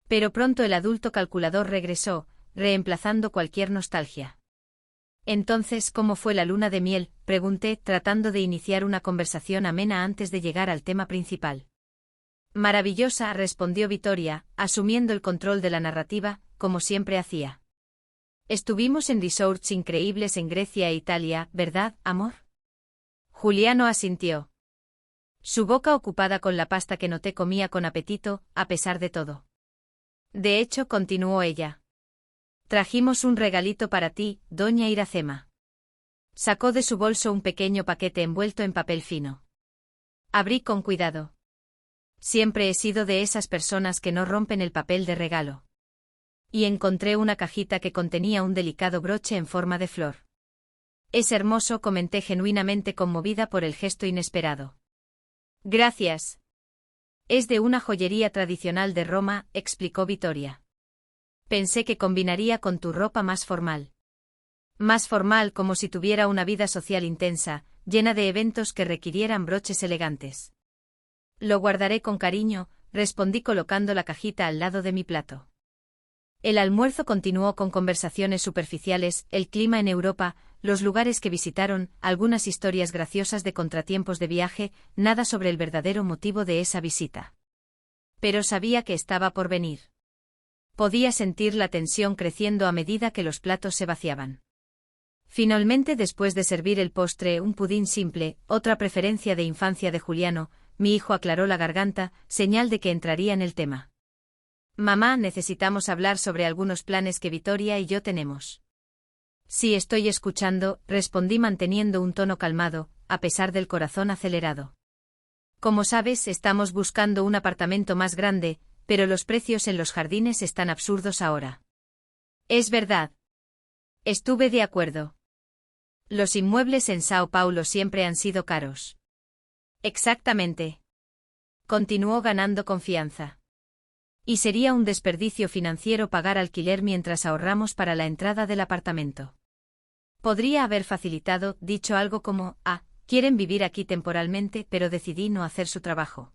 Pero pronto el adulto calculador regresó, reemplazando cualquier nostalgia. Entonces, ¿cómo fue la luna de miel?, pregunté, tratando de iniciar una conversación amena antes de llegar al tema principal. Maravillosa, respondió Vittoria, asumiendo el control de la narrativa, como siempre hacía. Estuvimos en resorts increíbles en Grecia e Italia, ¿verdad, amor? Juliano asintió. Su boca ocupada con la pasta que noté comía con apetito, a pesar de todo. De hecho, continuó ella. Trajimos un regalito para ti, doña Iracema. Sacó de su bolso un pequeño paquete envuelto en papel fino. Abrí con cuidado. Siempre he sido de esas personas que no rompen el papel de regalo. Y encontré una cajita que contenía un delicado broche en forma de flor. Es hermoso, comenté genuinamente conmovida por el gesto inesperado. Gracias. Es de una joyería tradicional de Roma, explicó Vittoria. Pensé que combinaría con tu ropa más formal. Más formal, como si tuviera una vida social intensa, llena de eventos que requirieran broches elegantes. Lo guardaré con cariño, respondí colocando la cajita al lado de mi plato. El almuerzo continuó con conversaciones superficiales, el clima en Europa, los lugares que visitaron, algunas historias graciosas de contratiempos de viaje, nada sobre el verdadero motivo de esa visita. Pero sabía que estaba por venir. Podía sentir la tensión creciendo a medida que los platos se vaciaban. Finalmente, después de servir el postre, un pudín simple, otra preferencia de infancia de Juliano, mi hijo aclaró la garganta, señal de que entraría en el tema. Mamá, necesitamos hablar sobre algunos planes que Vittoria y yo tenemos. Sí, estoy escuchando, respondí manteniendo un tono calmado, a pesar del corazón acelerado. Como sabes, estamos buscando un apartamento más grande, pero los precios en los jardines están absurdos ahora. Es verdad. Estuve de acuerdo. Los inmuebles en Sao Paulo siempre han sido caros. Exactamente. Continuó ganando confianza. Y sería un desperdicio financiero pagar alquiler mientras ahorramos para la entrada del apartamento. Podría haber facilitado, dicho algo como, quieren vivir aquí temporalmente, pero decidí no hacer su trabajo.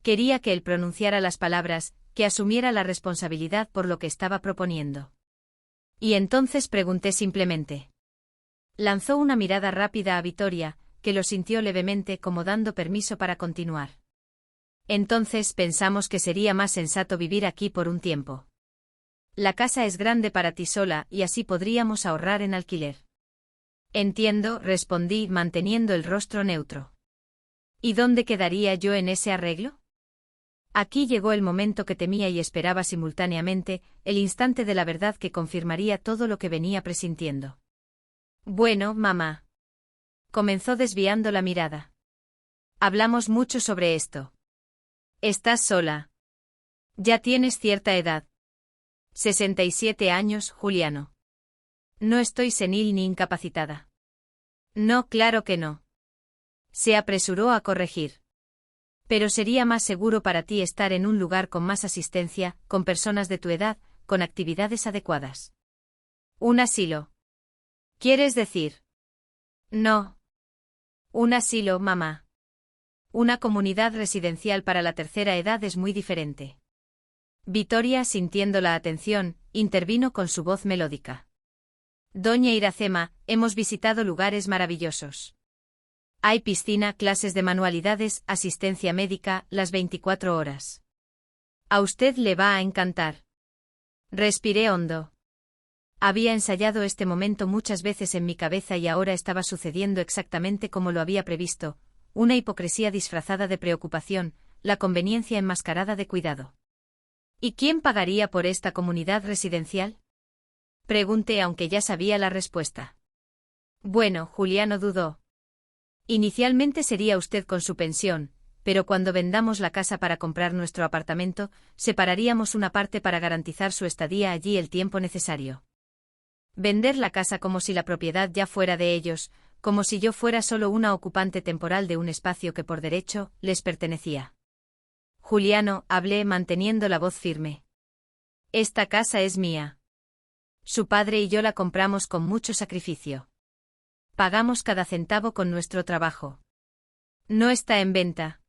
Quería que él pronunciara las palabras, que asumiera la responsabilidad por lo que estaba proponiendo. Y entonces pregunté simplemente. Lanzó una mirada rápida a Vittoria, que lo sintió levemente como dando permiso para continuar. Entonces pensamos que sería más sensato vivir aquí por un tiempo. La casa es grande para ti sola y así podríamos ahorrar en alquiler. Entiendo, respondí manteniendo el rostro neutro. ¿Y dónde quedaría yo en ese arreglo? Aquí llegó el momento que temía y esperaba simultáneamente, el instante de la verdad que confirmaría todo lo que venía presintiendo. Bueno, mamá. Comenzó desviando la mirada. Hablamos mucho sobre esto. Estás sola. Ya tienes cierta edad. 67 años, Juliano. No estoy senil ni incapacitada. No, claro que no. Se apresuró a corregir. Pero sería más seguro para ti estar en un lugar con más asistencia, con personas de tu edad, con actividades adecuadas. Un asilo. ¿Quieres decir? No. Un asilo, mamá. Una comunidad residencial para la tercera edad es muy diferente. Victoria, sintiendo la atención, intervino con su voz melódica. Doña Iracema, hemos visitado lugares maravillosos. Hay piscina, clases de manualidades, asistencia médica, las 24 horas. A usted le va a encantar. Respiré hondo. Había ensayado este momento muchas veces en mi cabeza y ahora estaba sucediendo exactamente como lo había previsto, una hipocresía disfrazada de preocupación, la conveniencia enmascarada de cuidado. ¿Y quién pagaría por esta comunidad residencial? Pregunté aunque ya sabía la respuesta. Bueno, Juliano dudó. Inicialmente sería usted con su pensión, pero cuando vendamos la casa para comprar nuestro apartamento, separaríamos una parte para garantizar su estadía allí el tiempo necesario. Vender la casa como si la propiedad ya fuera de ellos, como si yo fuera solo una ocupante temporal de un espacio que por derecho les pertenecía. Juliano, hablé manteniendo la voz firme. Esta casa es mía. Su padre y yo la compramos con mucho sacrificio. Pagamos cada centavo con nuestro trabajo. No está en venta.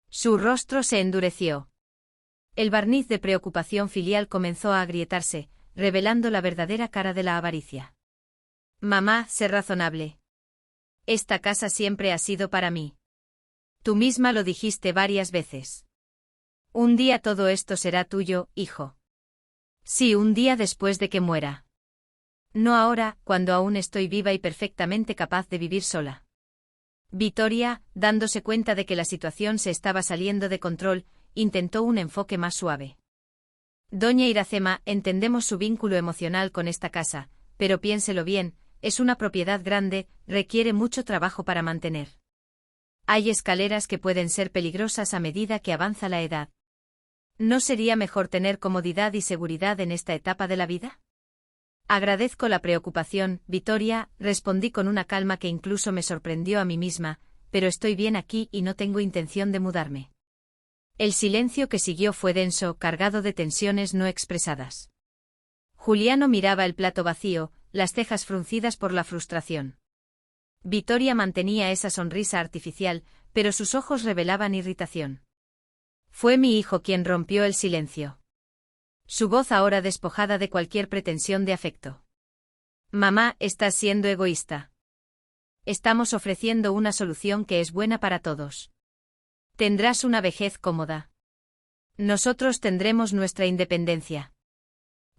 Su rostro se endureció. El barniz de preocupación filial comenzó a agrietarse, revelando la verdadera cara de la avaricia. Mamá, sé razonable. Esta casa siempre ha sido para mí. Tú misma lo dijiste varias veces. Un día todo esto será tuyo, hijo. Sí, un día después de que muera. No ahora, cuando aún estoy viva y perfectamente capaz de vivir sola. Victoria, dándose cuenta de que la situación se estaba saliendo de control, intentó un enfoque más suave. Doña Iracema, entendemos su vínculo emocional con esta casa, pero piénselo bien, es una propiedad grande, requiere mucho trabajo para mantener. Hay escaleras que pueden ser peligrosas a medida que avanza la edad. ¿No sería mejor tener comodidad y seguridad en esta etapa de la vida? Agradezco la preocupación, Victoria, respondí con una calma que incluso me sorprendió a mí misma, pero estoy bien aquí y no tengo intención de mudarme. El silencio que siguió fue denso, cargado de tensiones no expresadas. Juliano miraba el plato vacío, las cejas fruncidas por la frustración. Victoria mantenía esa sonrisa artificial, pero sus ojos revelaban irritación. Fue mi hijo quien rompió el silencio. Su voz ahora despojada de cualquier pretensión de afecto. Mamá, estás siendo egoísta. Estamos ofreciendo una solución que es buena para todos. Tendrás una vejez cómoda. Nosotros tendremos nuestra independencia.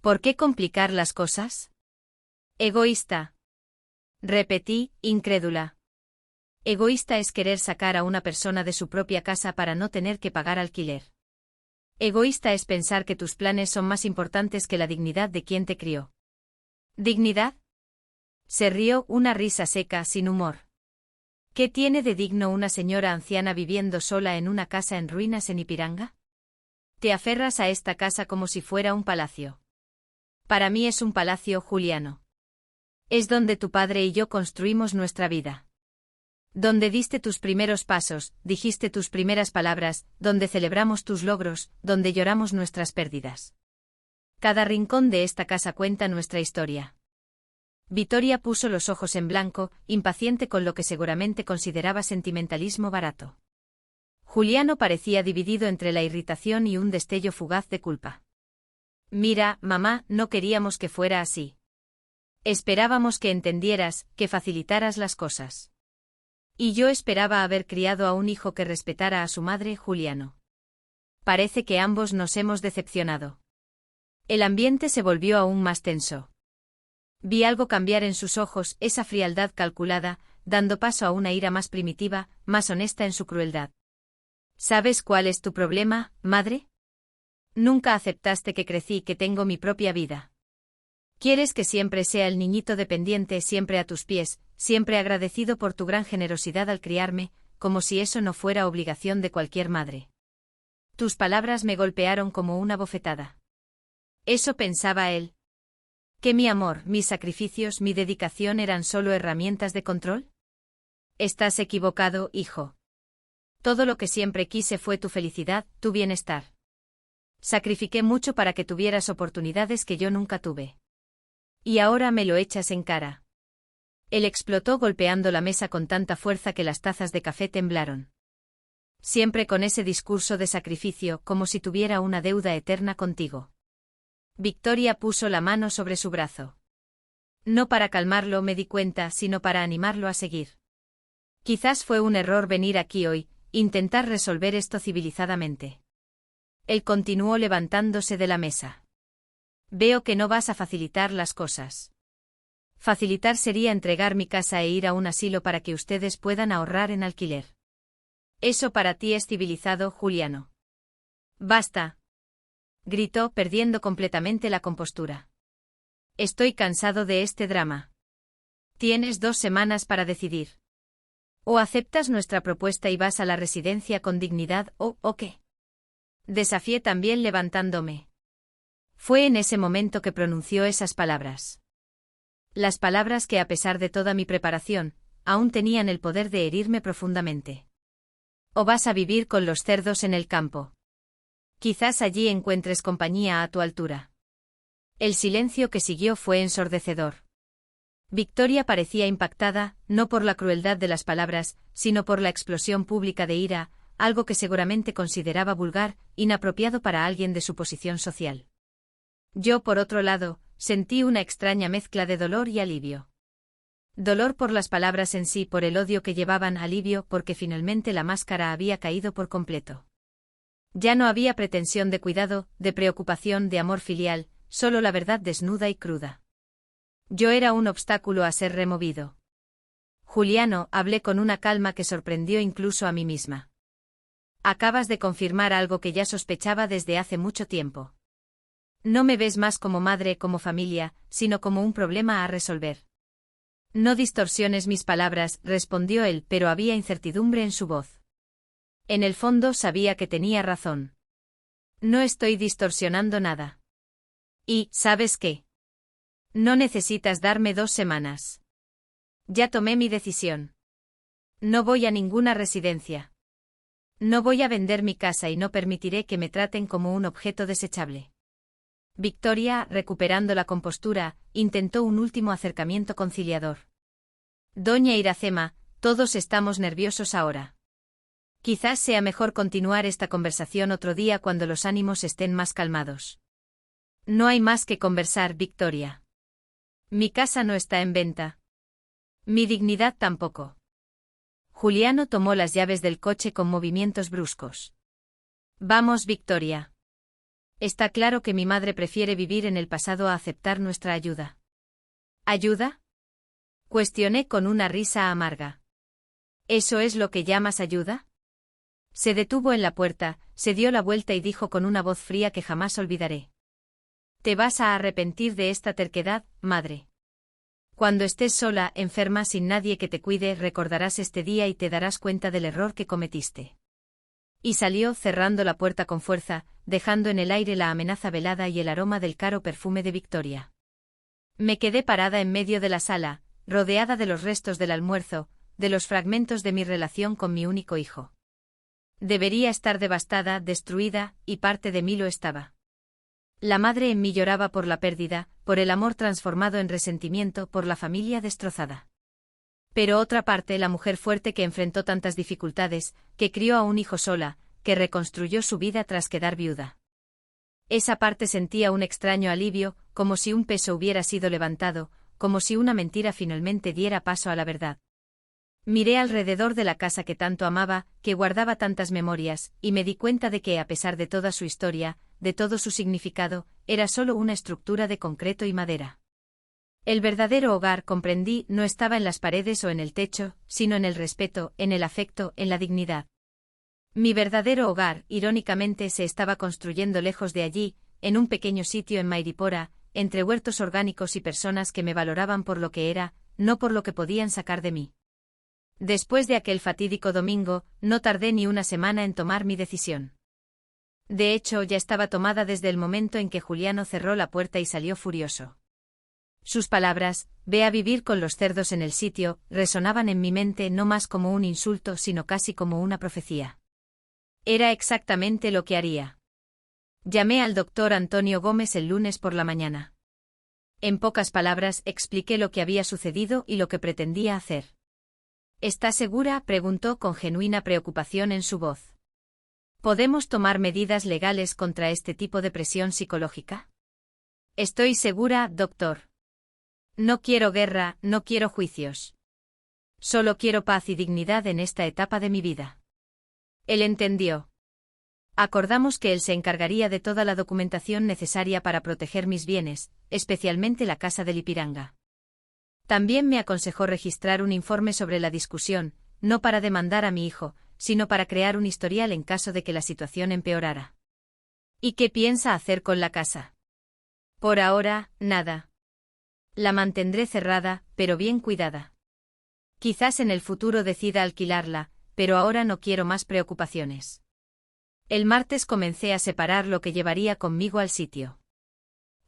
¿Por qué complicar las cosas? Egoísta. Repetí, incrédula. Egoísta es querer sacar a una persona de su propia casa para no tener que pagar alquiler. Egoísta es pensar que tus planes son más importantes que la dignidad de quien te crió. ¿Dignidad? Se rió una risa seca, sin humor. ¿Qué tiene de digno una señora anciana viviendo sola en una casa en ruinas en Ipiranga? Te aferras a esta casa como si fuera un palacio. Para mí es un palacio, Juliano. Es donde tu padre y yo construimos nuestra vida. Donde diste tus primeros pasos, dijiste tus primeras palabras, donde celebramos tus logros, donde lloramos nuestras pérdidas. Cada rincón de esta casa cuenta nuestra historia. Victoria puso los ojos en blanco, impaciente con lo que seguramente consideraba sentimentalismo barato. Juliano parecía dividido entre la irritación y un destello fugaz de culpa. Mira, mamá, no queríamos que fuera así. Esperábamos que entendieras, que facilitaras las cosas. Y yo esperaba haber criado a un hijo que respetara a su madre, Juliano. Parece que ambos nos hemos decepcionado. El ambiente se volvió aún más tenso. Vi algo cambiar en sus ojos, esa frialdad calculada, dando paso a una ira más primitiva, más honesta en su crueldad. ¿Sabes cuál es tu problema, madre? Nunca aceptaste que crecí, que tengo mi propia vida. Quieres que siempre sea el niñito dependiente, siempre a tus pies, siempre agradecido por tu gran generosidad al criarme, como si eso no fuera obligación de cualquier madre. Tus palabras me golpearon como una bofetada. Eso pensaba él. ¿Que mi amor, mis sacrificios, mi dedicación eran solo herramientas de control? Estás equivocado, hijo. Todo lo que siempre quise fue tu felicidad, tu bienestar. Sacrifiqué mucho para que tuvieras oportunidades que yo nunca tuve. Y ahora me lo echas en cara. Él explotó golpeando la mesa con tanta fuerza que las tazas de café temblaron. Siempre con ese discurso de sacrificio, como si tuviera una deuda eterna contigo. Victoria puso la mano sobre su brazo. No para calmarlo, me di cuenta, sino para animarlo a seguir. Quizás fue un error venir aquí hoy, intentar resolver esto civilizadamente. Él continuó levantándose de la mesa. Veo que no vas a facilitar las cosas. Facilitar sería entregar mi casa e ir a un asilo para que ustedes puedan ahorrar en alquiler. Eso para ti es civilizado, Juliano. Basta. Gritó, perdiendo completamente la compostura. Estoy cansado de este drama. Tienes 2 semanas para decidir. O aceptas nuestra propuesta y vas a la residencia con dignidad o qué. Desafié también levantándome. Fue en ese momento que pronunció esas palabras. Las palabras que a pesar de toda mi preparación, aún tenían el poder de herirme profundamente. O vas a vivir con los cerdos en el campo. Quizás allí encuentres compañía a tu altura. El silencio que siguió fue ensordecedor. Victoria parecía impactada, no por la crueldad de las palabras, sino por la explosión pública de ira, algo que seguramente consideraba vulgar, inapropiado para alguien de su posición social. Yo, por otro lado, sentí una extraña mezcla de dolor y alivio. Dolor por las palabras en sí, por el odio que llevaban, alivio porque finalmente la máscara había caído por completo. Ya no había pretensión de cuidado, de preocupación, de amor filial, solo la verdad desnuda y cruda. Yo era un obstáculo a ser removido. Juliano, hablé con una calma que sorprendió incluso a mí misma. Acabas de confirmar algo que ya sospechaba desde hace mucho tiempo. No me ves más como madre, como familia, sino como un problema a resolver. No distorsiones mis palabras, respondió él, pero había incertidumbre en su voz. En el fondo sabía que tenía razón. No estoy distorsionando nada. Y, ¿sabes qué? No necesitas darme 2 semanas. Ya tomé mi decisión. No voy a ninguna residencia. No voy a vender mi casa y no permitiré que me traten como un objeto desechable. Victoria, recuperando la compostura, intentó un último acercamiento conciliador. Doña Iracema, todos estamos nerviosos ahora. Quizás sea mejor continuar esta conversación otro día cuando los ánimos estén más calmados. No hay más que conversar, Victoria. Mi casa no está en venta. Mi dignidad tampoco. Juliano tomó las llaves del coche con movimientos bruscos. Vamos, Victoria. Está claro que mi madre prefiere vivir en el pasado a aceptar nuestra ayuda. ¿Ayuda? Cuestioné con una risa amarga. ¿Eso es lo que llamas ayuda? Se detuvo en la puerta, se dio la vuelta y dijo con una voz fría que jamás olvidaré. Te vas a arrepentir de esta terquedad, madre. Cuando estés sola, enferma, sin nadie que te cuide, recordarás este día y te darás cuenta del error que cometiste. Y salió cerrando la puerta con fuerza, dejando en el aire la amenaza velada y el aroma del caro perfume de Victoria. Me quedé parada en medio de la sala, rodeada de los restos del almuerzo, de los fragmentos de mi relación con mi único hijo. Debería estar devastada, destruida, y parte de mí lo estaba. La madre en mí lloraba por la pérdida, por el amor transformado en resentimiento, por la familia destrozada. Pero otra parte, la mujer fuerte que enfrentó tantas dificultades, que crió a un hijo sola, que reconstruyó su vida tras quedar viuda. Esa parte sentía un extraño alivio, como si un peso hubiera sido levantado, como si una mentira finalmente diera paso a la verdad. Miré alrededor de la casa que tanto amaba, que guardaba tantas memorias, y me di cuenta de que, a pesar de toda su historia, de todo su significado, era solo una estructura de concreto y madera. El verdadero hogar, comprendí, no estaba en las paredes o en el techo, sino en el respeto, en el afecto, en la dignidad. Mi verdadero hogar, irónicamente, se estaba construyendo lejos de allí, en un pequeño sitio en Mairipora, entre huertos orgánicos y personas que me valoraban por lo que era, no por lo que podían sacar de mí. Después de aquel fatídico domingo, no tardé ni una semana en tomar mi decisión. De hecho, ya estaba tomada desde el momento en que Juliano cerró la puerta y salió furioso. Sus palabras, ve a vivir con los cerdos en el sitio, resonaban en mi mente no más como un insulto sino casi como una profecía. Era exactamente lo que haría. Llamé al doctor Antonio Gómez el lunes por la mañana. En pocas palabras expliqué lo que había sucedido y lo que pretendía hacer. ¿Está segura?, preguntó con genuina preocupación en su voz. ¿Podemos tomar medidas legales contra este tipo de presión psicológica? Estoy segura, doctor. No quiero guerra, no quiero juicios. Solo quiero paz y dignidad en esta etapa de mi vida. Él entendió. Acordamos que él se encargaría de toda la documentación necesaria para proteger mis bienes, especialmente la casa del Ipiranga. También me aconsejó registrar un informe sobre la discusión, no para demandar a mi hijo, sino para crear un historial en caso de que la situación empeorara. ¿Y qué piensa hacer con la casa? Por ahora, nada. La mantendré cerrada, pero bien cuidada. Quizás en el futuro decida alquilarla, pero ahora no quiero más preocupaciones. El martes comencé a separar lo que llevaría conmigo al sitio.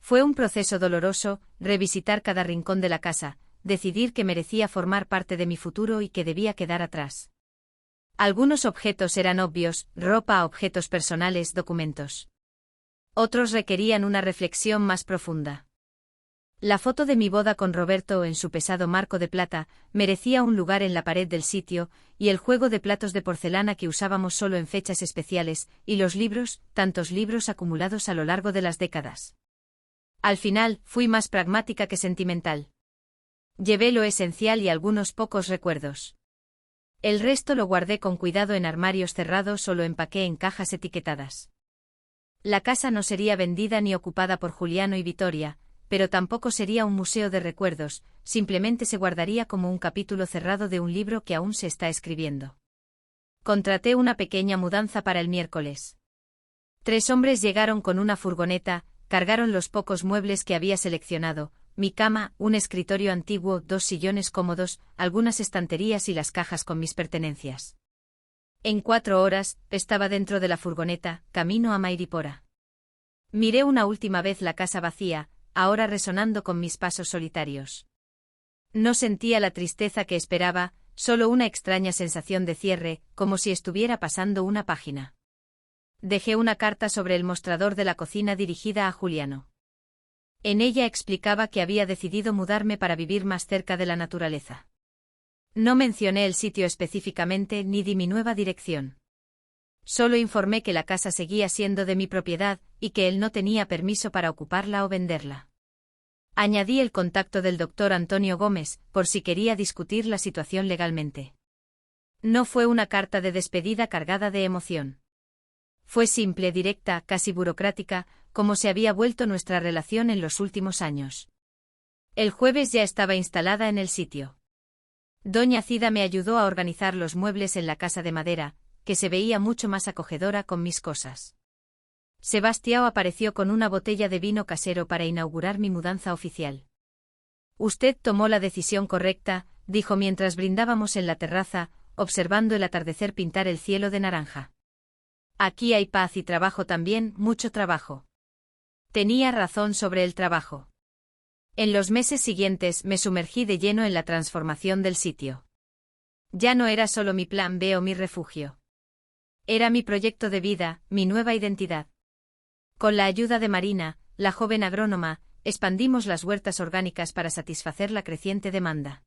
Fue un proceso doloroso, revisitar cada rincón de la casa, decidir que merecía formar parte de mi futuro y que debía quedar atrás. Algunos objetos eran obvios, ropa, objetos personales, documentos. Otros requerían una reflexión más profunda. La foto de mi boda con Roberto en su pesado marco de plata merecía un lugar en la pared del sitio, y el juego de platos de porcelana que usábamos solo en fechas especiales, y los libros, tantos libros acumulados a lo largo de las décadas. Al final, fui más pragmática que sentimental. Llevé lo esencial y algunos pocos recuerdos. El resto lo guardé con cuidado en armarios cerrados o lo empaqué en cajas etiquetadas. La casa no sería vendida ni ocupada por Juliano y Vittoria, pero tampoco sería un museo de recuerdos, simplemente se guardaría como un capítulo cerrado de un libro que aún se está escribiendo. Contraté una pequeña mudanza para el miércoles. 3 hombres llegaron con una furgoneta, cargaron los pocos muebles que había seleccionado, mi cama, un escritorio antiguo, 2 sillones cómodos, algunas estanterías y las cajas con mis pertenencias. En 4 horas, estaba dentro de la furgoneta, camino a Mairipora. Miré una última vez la casa vacía, ahora resonando con mis pasos solitarios. No sentía la tristeza que esperaba, solo una extraña sensación de cierre, como si estuviera pasando una página. Dejé una carta sobre el mostrador de la cocina dirigida a Juliano. En ella explicaba que había decidido mudarme para vivir más cerca de la naturaleza. No mencioné el sitio específicamente ni di mi nueva dirección. Solo informé que la casa seguía siendo de mi propiedad y que él no tenía permiso para ocuparla o venderla. Añadí el contacto del doctor Antonio Gómez, por si quería discutir la situación legalmente. No fue una carta de despedida cargada de emoción. Fue simple, directa, casi burocrática, como se había vuelto nuestra relación en los últimos años. El jueves ya estaba instalada en el sitio. Doña Cida me ayudó a organizar los muebles en la casa de madera, que se veía mucho más acogedora con mis cosas. Sebastião apareció con una botella de vino casero para inaugurar mi mudanza oficial. Usted tomó la decisión correcta, dijo mientras brindábamos en la terraza, observando el atardecer pintar el cielo de naranja. Aquí hay paz y trabajo también, mucho trabajo. Tenía razón sobre el trabajo. En los meses siguientes me sumergí de lleno en la transformación del sitio. Ya no era solo mi plan B o mi refugio. Era mi proyecto de vida, mi nueva identidad. Con la ayuda de Marina, la joven agrónoma, expandimos las huertas orgánicas para satisfacer la creciente demanda.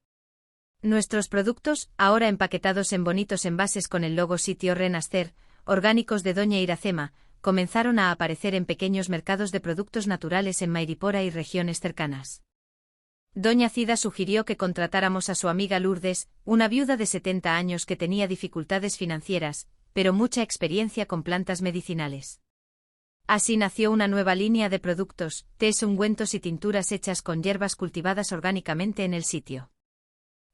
Nuestros productos, ahora empaquetados en bonitos envases con el logo Sitio Renacer, orgánicos de Doña Iracema, comenzaron a aparecer en pequeños mercados de productos naturales en Mairipora y regiones cercanas. Doña Cida sugirió que contratáramos a su amiga Lourdes, una viuda de 70 años que tenía dificultades financieras, pero mucha experiencia con plantas medicinales. Así nació una nueva línea de productos, tés, ungüentos y tinturas hechas con hierbas cultivadas orgánicamente en el sitio.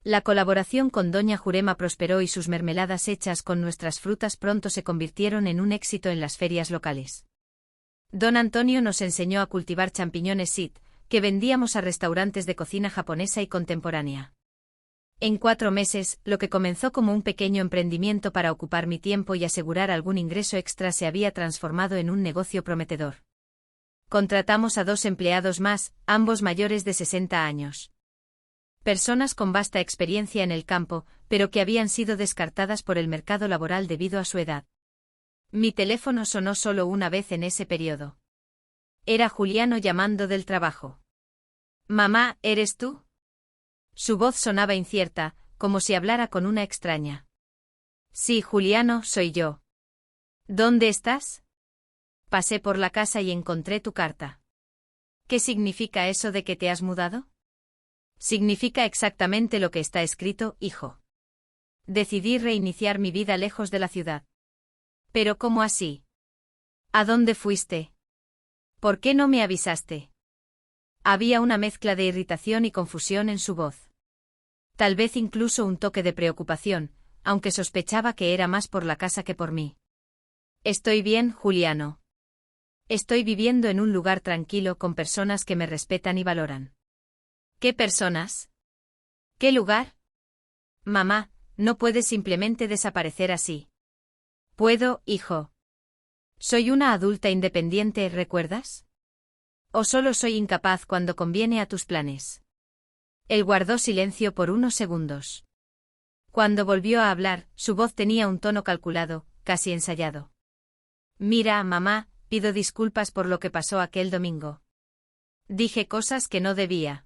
La colaboración con Doña Jurema prosperó y sus mermeladas hechas con nuestras frutas pronto se convirtieron en un éxito en las ferias locales. Don Antonio nos enseñó a cultivar champiñones Sit, que vendíamos a restaurantes de cocina japonesa y contemporánea. En 4 meses, lo que comenzó como un pequeño emprendimiento para ocupar mi tiempo y asegurar algún ingreso extra se había transformado en un negocio prometedor. Contratamos a 2 empleados más, ambos mayores de 60 años. Personas con vasta experiencia en el campo, pero que habían sido descartadas por el mercado laboral debido a su edad. Mi teléfono sonó solo una vez en ese periodo. Era Juliano llamando del trabajo. «Mamá, ¿eres tú?» Su voz sonaba incierta, como si hablara con una extraña. «Sí, Juliano, soy yo». «¿Dónde estás?» «Pasé por la casa y encontré tu carta». «¿Qué significa eso de que te has mudado?» «Significa exactamente lo que está escrito, hijo. Decidí reiniciar mi vida lejos de la ciudad». «¿Pero cómo así? ¿A dónde fuiste? ¿Por qué no me avisaste?» Había una mezcla de irritación y confusión en su voz. Tal vez incluso un toque de preocupación, aunque sospechaba que era más por la casa que por mí. «Estoy bien, Juliano. Estoy viviendo en un lugar tranquilo con personas que me respetan y valoran». «¿Qué personas? ¿Qué lugar?» «Mamá, no puedes simplemente desaparecer así». «Puedo, hijo. Soy una adulta independiente, ¿recuerdas? ¿O solo soy incapaz cuando conviene a tus planes?» Él guardó silencio por unos segundos. Cuando volvió a hablar, su voz tenía un tono calculado, casi ensayado. «Mira, mamá, pido disculpas por lo que pasó aquel domingo. Dije cosas que no debía.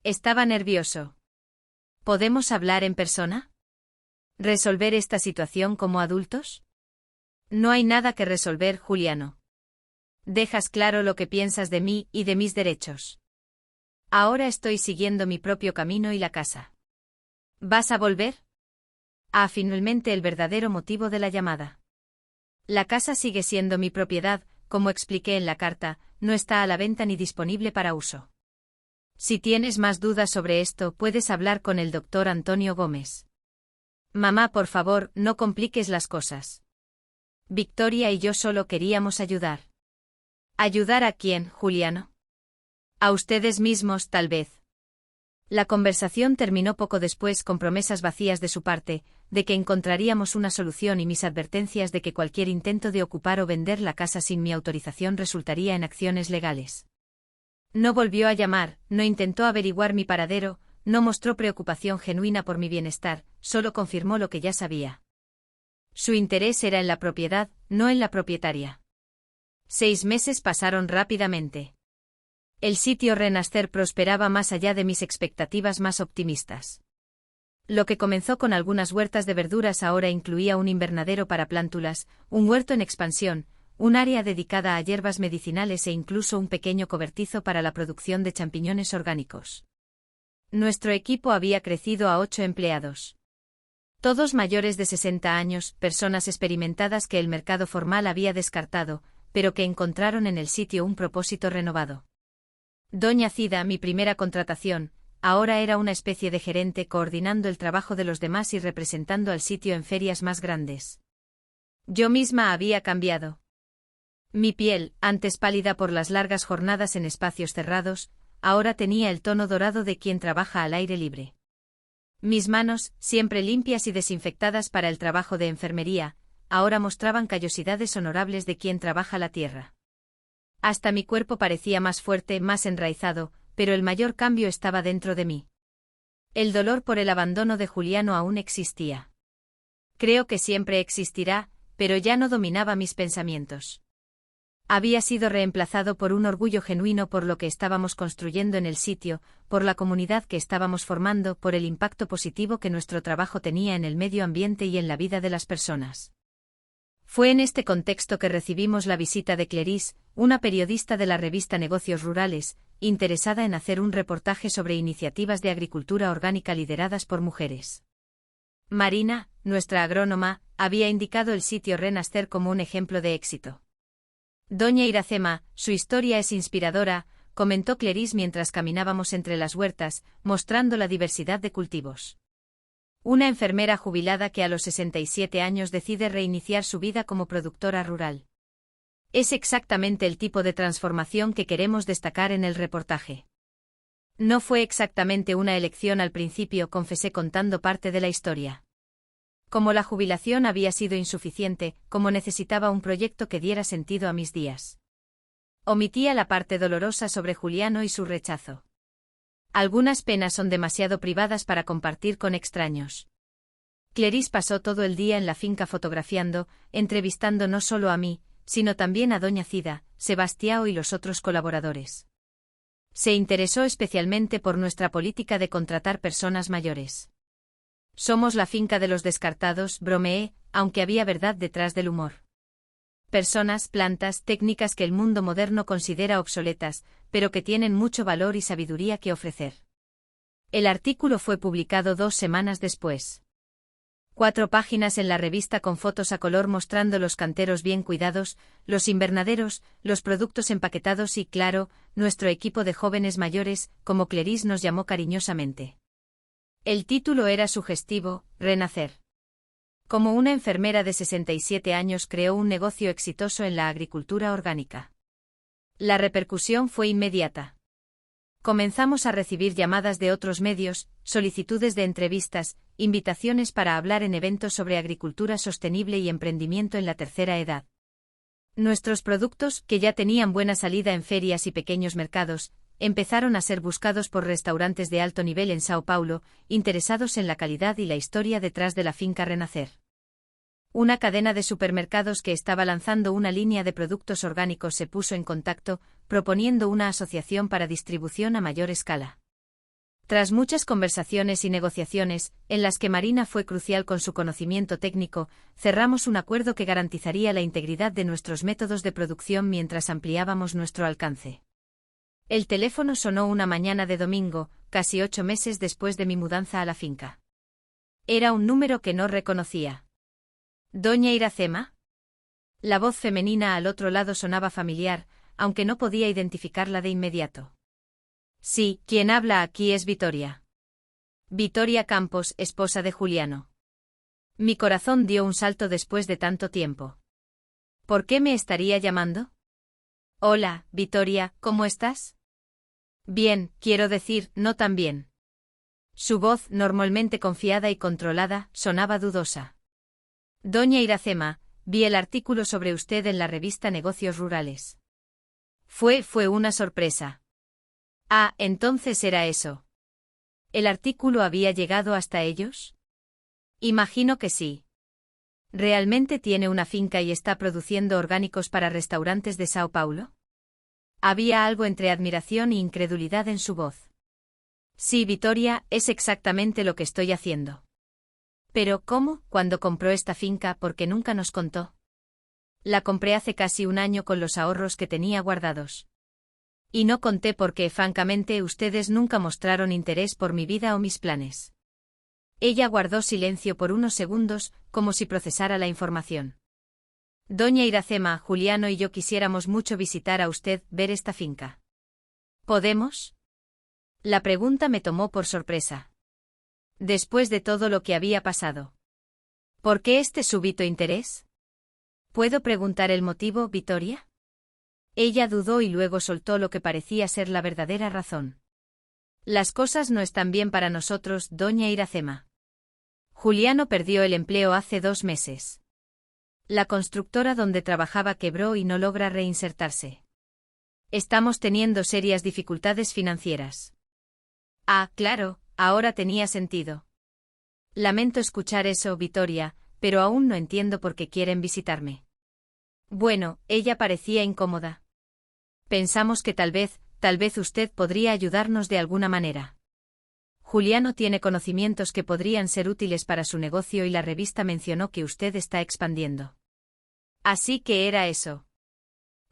Estaba nervioso. ¿Podemos hablar en persona? ¿Resolver esta situación como adultos?» «No hay nada que resolver, Juliano. Dejas claro lo que piensas de mí y de mis derechos. Ahora estoy siguiendo mi propio camino y la casa. ¿Vas a volver?» Finalmente el verdadero motivo de la llamada. «La casa sigue siendo mi propiedad, como expliqué en la carta, no está a la venta ni disponible para uso. Si tienes más dudas sobre esto, puedes hablar con el doctor Antonio Gómez». «Mamá, por favor, no compliques las cosas. Victoria y yo solo queríamos ayudar». «¿Ayudar a quién, Juliano?» «A ustedes mismos, tal vez». La conversación terminó poco después con promesas vacías de su parte, de que encontraríamos una solución y mis advertencias de que cualquier intento de ocupar o vender la casa sin mi autorización resultaría en acciones legales. No volvió a llamar, no intentó averiguar mi paradero, no mostró preocupación genuina por mi bienestar, solo confirmó lo que ya sabía. Su interés era en la propiedad, no en la propietaria. 6 meses pasaron rápidamente. El sitio Renacer prosperaba más allá de mis expectativas más optimistas. Lo que comenzó con algunas huertas de verduras ahora incluía un invernadero para plántulas, un huerto en expansión, un área dedicada a hierbas medicinales e incluso un pequeño cobertizo para la producción de champiñones orgánicos. Nuestro equipo había crecido a 8 empleados. Todos mayores de 60 años, personas experimentadas que el mercado formal había descartado, pero que encontraron en el sitio un propósito renovado. Doña Cida, mi primera contratación, ahora era una especie de gerente coordinando el trabajo de los demás y representando al sitio en ferias más grandes. Yo misma había cambiado. Mi piel, antes pálida por las largas jornadas en espacios cerrados, ahora tenía el tono dorado de quien trabaja al aire libre. Mis manos, siempre limpias y desinfectadas para el trabajo de enfermería, ahora mostraban callosidades honorables de quien trabaja la tierra. Hasta mi cuerpo parecía más fuerte, más enraizado, pero el mayor cambio estaba dentro de mí. El dolor por el abandono de Juliano aún existía. Creo que siempre existirá, pero ya no dominaba mis pensamientos. Había sido reemplazado por un orgullo genuino por lo que estábamos construyendo en el sitio, por la comunidad que estábamos formando, por el impacto positivo que nuestro trabajo tenía en el medio ambiente y en la vida de las personas. Fue en este contexto que recibimos la visita de Clarice, una periodista de la revista Negocios Rurales, interesada en hacer un reportaje sobre iniciativas de agricultura orgánica lideradas por mujeres. Marina, nuestra agrónoma, había indicado el sitio Renacer como un ejemplo de éxito. Doña Iracema, su historia es inspiradora, comentó Clarice mientras caminábamos entre las huertas, mostrando la diversidad de cultivos. Una enfermera jubilada que a los 67 años decide reiniciar su vida como productora rural. Es exactamente el tipo de transformación que queremos destacar en el reportaje. No fue exactamente una elección al principio, confesé contando parte de la historia. Como la jubilación había sido insuficiente, como necesitaba un proyecto que diera sentido a mis días. Omitía la parte dolorosa sobre Juliano y su rechazo. Algunas penas son demasiado privadas para compartir con extraños. Clarisse pasó todo el día en la finca fotografiando, entrevistando no solo a mí, sino también a doña Cida, Sebastião y los otros colaboradores. Se interesó especialmente por nuestra política de contratar personas mayores. Somos la finca de los descartados, bromeé, aunque había verdad detrás del humor. Personas, plantas, técnicas que el mundo moderno considera obsoletas, pero que tienen mucho valor y sabiduría que ofrecer. El artículo fue publicado 2 semanas después. 4 páginas en la revista con fotos a color mostrando los canteros bien cuidados, los invernaderos, los productos empaquetados y, claro, nuestro equipo de jóvenes mayores, como Clarisse nos llamó cariñosamente. El título era sugestivo, Renacer. Como una enfermera de 67 años creó un negocio exitoso en la agricultura orgánica. La repercusión fue inmediata. Comenzamos a recibir llamadas de otros medios, solicitudes de entrevistas, invitaciones para hablar en eventos sobre agricultura sostenible y emprendimiento en la tercera edad. Nuestros productos, que ya tenían buena salida en ferias y pequeños mercados, empezaron a ser buscados por restaurantes de alto nivel en Sao Paulo, interesados en la calidad y la historia detrás de la finca Renacer. Una cadena de supermercados que estaba lanzando una línea de productos orgánicos se puso en contacto, proponiendo una asociación para distribución a mayor escala. Tras muchas conversaciones y negociaciones, en las que Marina fue crucial con su conocimiento técnico, cerramos un acuerdo que garantizaría la integridad de nuestros métodos de producción mientras ampliábamos nuestro alcance. El teléfono sonó una mañana de domingo, casi 8 meses después de mi mudanza a la finca. Era un número que no reconocía. ¿Doña Iracema? La voz femenina al otro lado sonaba familiar, aunque no podía identificarla de inmediato. Sí, quien habla aquí es Vittoria. Vittoria Campos, esposa de Juliano. Mi corazón dio un salto después de tanto tiempo. ¿Por qué me estaría llamando? Hola, Vittoria, ¿cómo estás? Bien, quiero decir, no tan bien. Su voz, normalmente confiada y controlada, sonaba dudosa. Doña Iracema, vi el artículo sobre usted en la revista Negocios Rurales. Fue una sorpresa. Ah, entonces era eso. ¿El artículo había llegado hasta ellos? Imagino que sí. ¿Realmente tiene una finca y está produciendo orgánicos para restaurantes de Sao Paulo? Había algo entre admiración e incredulidad en su voz. Sí, Vittoria, es exactamente lo que estoy haciendo. Pero, ¿cómo? ¿Cuándo compró esta finca? Porque nunca nos contó. La compré hace casi un año con los ahorros que tenía guardados. Y no conté porque, francamente, ustedes nunca mostraron interés por mi vida o mis planes. Ella guardó silencio por unos segundos, como si procesara la información. Doña Iracema, Juliano y yo quisiéramos mucho visitar a usted, ver esta finca. ¿Podemos? La pregunta me tomó por sorpresa. Después de todo lo que había pasado. ¿Por qué este súbito interés? ¿Puedo preguntar el motivo, Vittoria? Ella dudó y luego soltó lo que parecía ser la verdadera razón. Las cosas no están bien para nosotros, doña Iracema. Juliano perdió el empleo hace 2 meses. La constructora donde trabajaba quebró y no logra reinsertarse. Estamos teniendo serias dificultades financieras. Ah, claro, ahora tenía sentido. Lamento escuchar eso, Vittoria, pero aún no entiendo por qué quieren visitarme. Bueno, ella parecía incómoda. Pensamos que tal vez usted podría ayudarnos de alguna manera. Juliano tiene conocimientos que podrían ser útiles para su negocio y la revista mencionó que usted está expandiendo. Así que era eso.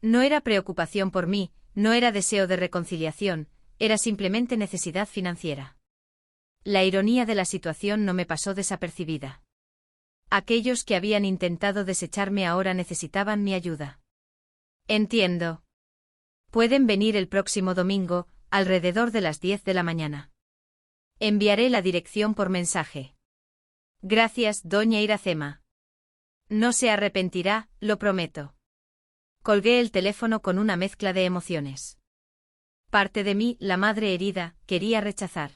No era preocupación por mí, no era deseo de reconciliación, era simplemente necesidad financiera. La ironía de la situación no me pasó desapercibida. Aquellos que habían intentado desecharme ahora necesitaban mi ayuda. Entiendo. Pueden venir el próximo domingo, alrededor de las 10 de la mañana. Enviaré la dirección por mensaje. Gracias, doña Iracema. No se arrepentirá, lo prometo. Colgué el teléfono con una mezcla de emociones. Parte de mí, la madre herida, quería rechazar.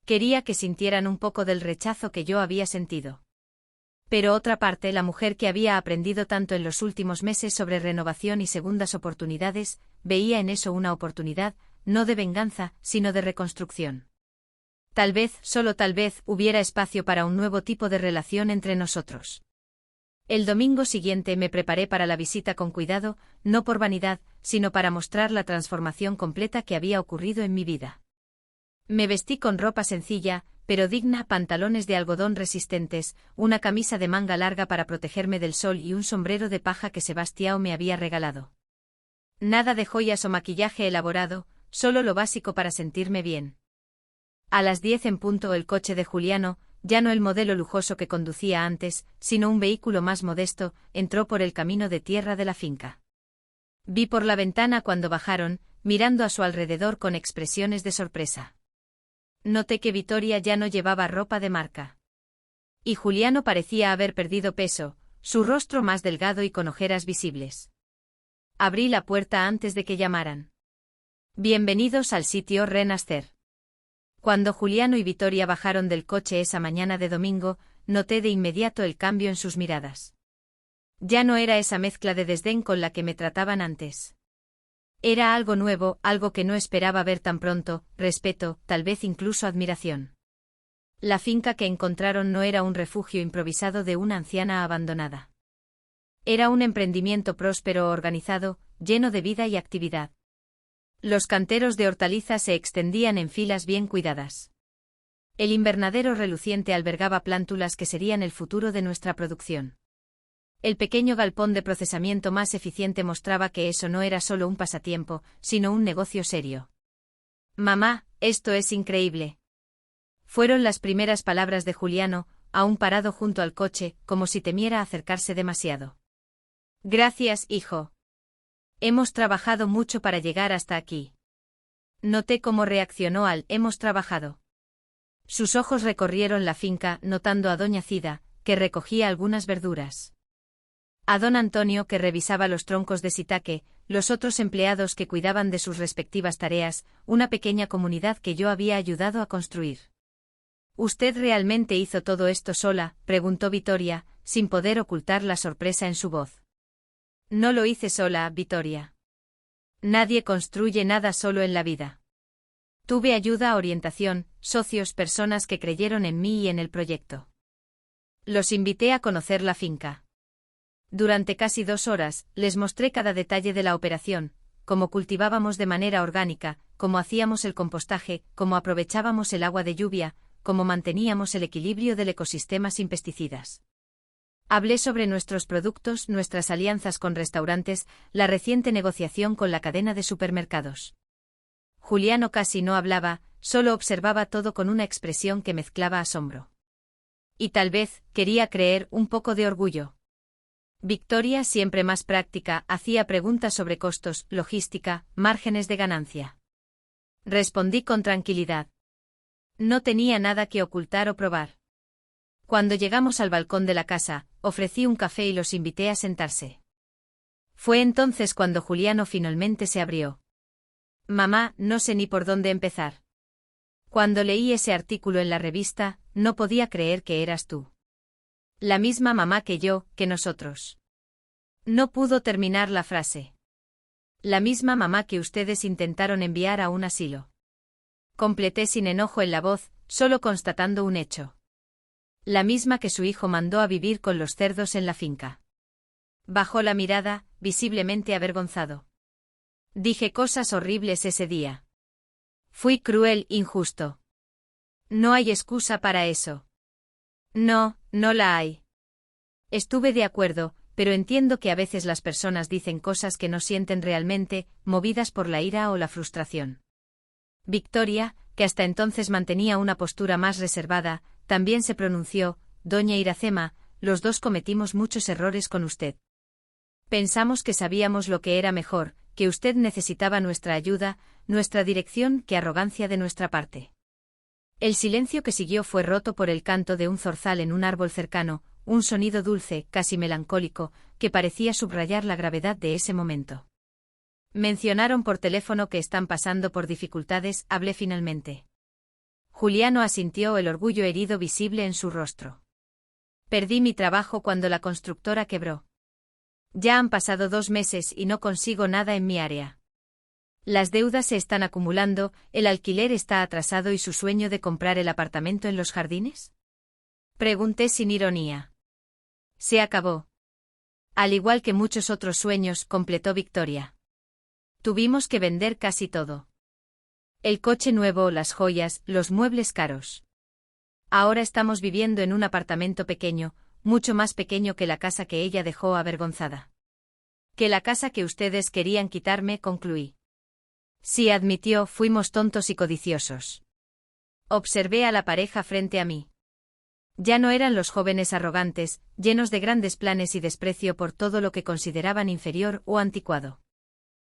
Quería que sintieran un poco del rechazo que yo había sentido. Pero otra parte, la mujer que había aprendido tanto en los últimos meses sobre renovación y segundas oportunidades, veía en eso una oportunidad, no de venganza, sino de reconstrucción. Tal vez, solo tal vez, hubiera espacio para un nuevo tipo de relación entre nosotros. El domingo siguiente me preparé para la visita con cuidado, no por vanidad, sino para mostrar la transformación completa que había ocurrido en mi vida. Me vestí con ropa sencilla, pero digna, pantalones de algodón resistentes, una camisa de manga larga para protegerme del sol y un sombrero de paja que Sebastião me había regalado. Nada de joyas o maquillaje elaborado, solo lo básico para sentirme bien. A las 10 en punto el coche de Juliano, ya no el modelo lujoso que conducía antes, sino un vehículo más modesto, entró por el camino de tierra de la finca. Vi por la ventana cuando bajaron, mirando a su alrededor con expresiones de sorpresa. Noté que Vittoria ya no llevaba ropa de marca. Y Juliano parecía haber perdido peso, su rostro más delgado y con ojeras visibles. Abrí la puerta antes de que llamaran. Bienvenidos al sitio Renacer. Cuando Juliano y Vittoria bajaron del coche esa mañana de domingo, noté de inmediato el cambio en sus miradas. Ya no era esa mezcla de desdén con la que me trataban antes. Era algo nuevo, algo que no esperaba ver tan pronto, respeto, tal vez incluso admiración. La finca que encontraron no era un refugio improvisado de una anciana abandonada. Era un emprendimiento próspero organizado, lleno de vida y actividad. Los canteros de hortalizas se extendían en filas bien cuidadas. El invernadero reluciente albergaba plántulas que serían el futuro de nuestra producción. El pequeño galpón de procesamiento más eficiente mostraba que eso no era solo un pasatiempo, sino un negocio serio. «Mamá, esto es increíble». Fueron las primeras palabras de Juliano, aún parado junto al coche, como si temiera acercarse demasiado. «Gracias, hijo. Hemos trabajado mucho para llegar hasta aquí». Noté cómo reaccionó al «hemos trabajado». Sus ojos recorrieron la finca, notando a doña Cida, que recogía algunas verduras. A don Antonio, que revisaba los troncos de sitaque, los otros empleados que cuidaban de sus respectivas tareas, una pequeña comunidad que yo había ayudado a construir. ¿Usted realmente hizo todo esto sola?, preguntó Vittoria, sin poder ocultar la sorpresa en su voz. No lo hice sola, Vittoria. Nadie construye nada solo en la vida. Tuve ayuda, orientación, socios, personas que creyeron en mí y en el proyecto. Los invité a conocer la finca. Durante casi 2 horas, les mostré cada detalle de la operación, cómo cultivábamos de manera orgánica, cómo hacíamos el compostaje, cómo aprovechábamos el agua de lluvia, cómo manteníamos el equilibrio del ecosistema sin pesticidas. Hablé sobre nuestros productos, nuestras alianzas con restaurantes, la reciente negociación con la cadena de supermercados. Juliano casi no hablaba, solo observaba todo con una expresión que mezclaba asombro. Y tal vez, quería creer, un poco de orgullo. Vittoria, siempre más práctica, hacía preguntas sobre costos, logística, márgenes de ganancia. Respondí con tranquilidad. No tenía nada que ocultar o probar. Cuando llegamos al balcón de la casa, ofrecí un café y los invité a sentarse. Fue entonces cuando Juliano finalmente se abrió. Mamá, no sé ni por dónde empezar. Cuando leí ese artículo en la revista, no podía creer que eras tú. La misma mamá que yo, que nosotros. No pudo terminar la frase. La misma mamá que ustedes intentaron enviar a un asilo. Completé sin enojo en la voz, solo constatando un hecho. La misma que su hijo mandó a vivir con los cerdos en la finca. Bajó la mirada, visiblemente avergonzado. Dije cosas horribles ese día. Fui cruel, injusto. No hay excusa para eso. No, no la hay. Estuve de acuerdo, pero entiendo que a veces las personas dicen cosas que no sienten realmente, movidas por la ira o la frustración. Vittoria, que hasta entonces mantenía una postura más reservada, también se pronunció: Doña Iracema, los dos cometimos muchos errores con usted. Pensamos que sabíamos lo que era mejor, que usted necesitaba nuestra ayuda, nuestra dirección, que arrogancia de nuestra parte. El silencio que siguió fue roto por el canto de un zorzal en un árbol cercano, un sonido dulce, casi melancólico, que parecía subrayar la gravedad de ese momento. Mencionaron por teléfono que están pasando por dificultades, hablé finalmente. Juliano asintió, el orgullo herido visible en su rostro. Perdí mi trabajo cuando la constructora quebró. Ya han pasado 2 meses y no consigo nada en mi área. Las deudas se están acumulando, el alquiler está atrasado y su sueño de comprar el apartamento en los jardines. Pregunté sin ironía. Se acabó. Al igual que muchos otros sueños, completó Victoria. Tuvimos que vender casi todo. El coche nuevo, las joyas, los muebles caros. Ahora estamos viviendo en un apartamento pequeño, mucho más pequeño que la casa que ella dejó avergonzada. Que la casa que ustedes querían quitarme, concluí. Sí, admitió, fuimos tontos y codiciosos. Observé a la pareja frente a mí. Ya no eran los jóvenes arrogantes, llenos de grandes planes y desprecio por todo lo que consideraban inferior o anticuado.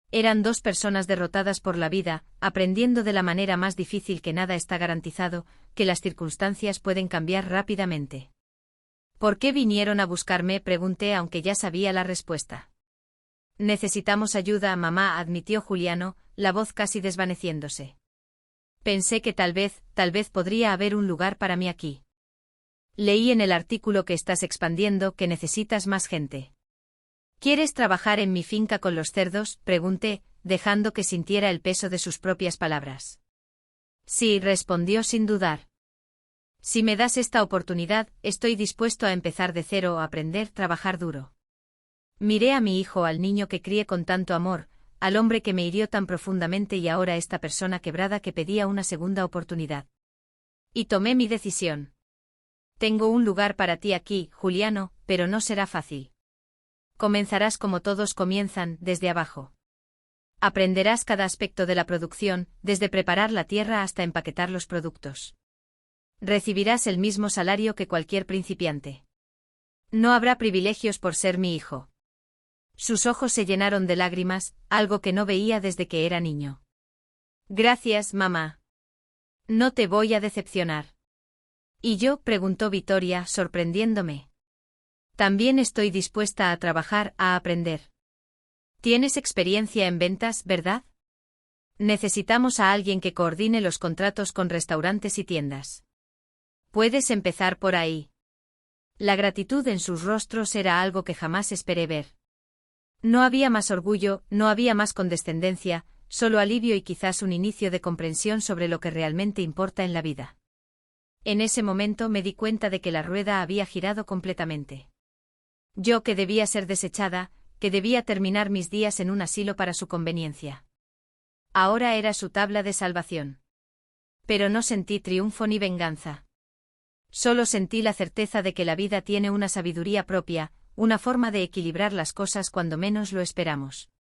Eran 2 personas derrotadas por la vida, aprendiendo de la manera más difícil que nada está garantizado, que las circunstancias pueden cambiar rápidamente. ¿Por qué vinieron a buscarme?, pregunté aunque ya sabía la respuesta. Necesitamos ayuda, mamá, admitió Juliano, la voz casi desvaneciéndose. Pensé que tal vez podría haber un lugar para mí aquí. Leí en el artículo que estás expandiendo que necesitas más gente. ¿Quieres trabajar en mi finca con los cerdos?, pregunté, dejando que sintiera el peso de sus propias palabras. Sí, respondió sin dudar. Si me das esta oportunidad, estoy dispuesto a empezar de cero, a aprender, trabajar duro. Miré a mi hijo, al niño que crié con tanto amor, al hombre que me hirió tan profundamente y ahora esta persona quebrada que pedía una segunda oportunidad. Y tomé mi decisión. Tengo un lugar para ti aquí, Juliano, pero no será fácil. Comenzarás como todos comienzan, desde abajo. Aprenderás cada aspecto de la producción, desde preparar la tierra hasta empaquetar los productos. Recibirás el mismo salario que cualquier principiante. No habrá privilegios por ser mi hijo. Sus ojos se llenaron de lágrimas, algo que no veía desde que era niño. Gracias, mamá. No te voy a decepcionar. ¿Y yo?, preguntó Victoria, sorprendiéndome. También estoy dispuesta a trabajar, a aprender. Tienes experiencia en ventas, ¿verdad? Necesitamos a alguien que coordine los contratos con restaurantes y tiendas. Puedes empezar por ahí. La gratitud en sus rostros era algo que jamás esperé ver. No había más orgullo, no había más condescendencia, solo alivio y quizás un inicio de comprensión sobre lo que realmente importa en la vida. En ese momento me di cuenta de que la rueda había girado completamente. Yo, que debía ser desechada, que debía terminar mis días en un asilo para su conveniencia. Ahora era su tabla de salvación. Pero no sentí triunfo ni venganza. Solo sentí la certeza de que la vida tiene una sabiduría propia, una forma de equilibrar las cosas cuando menos lo esperamos.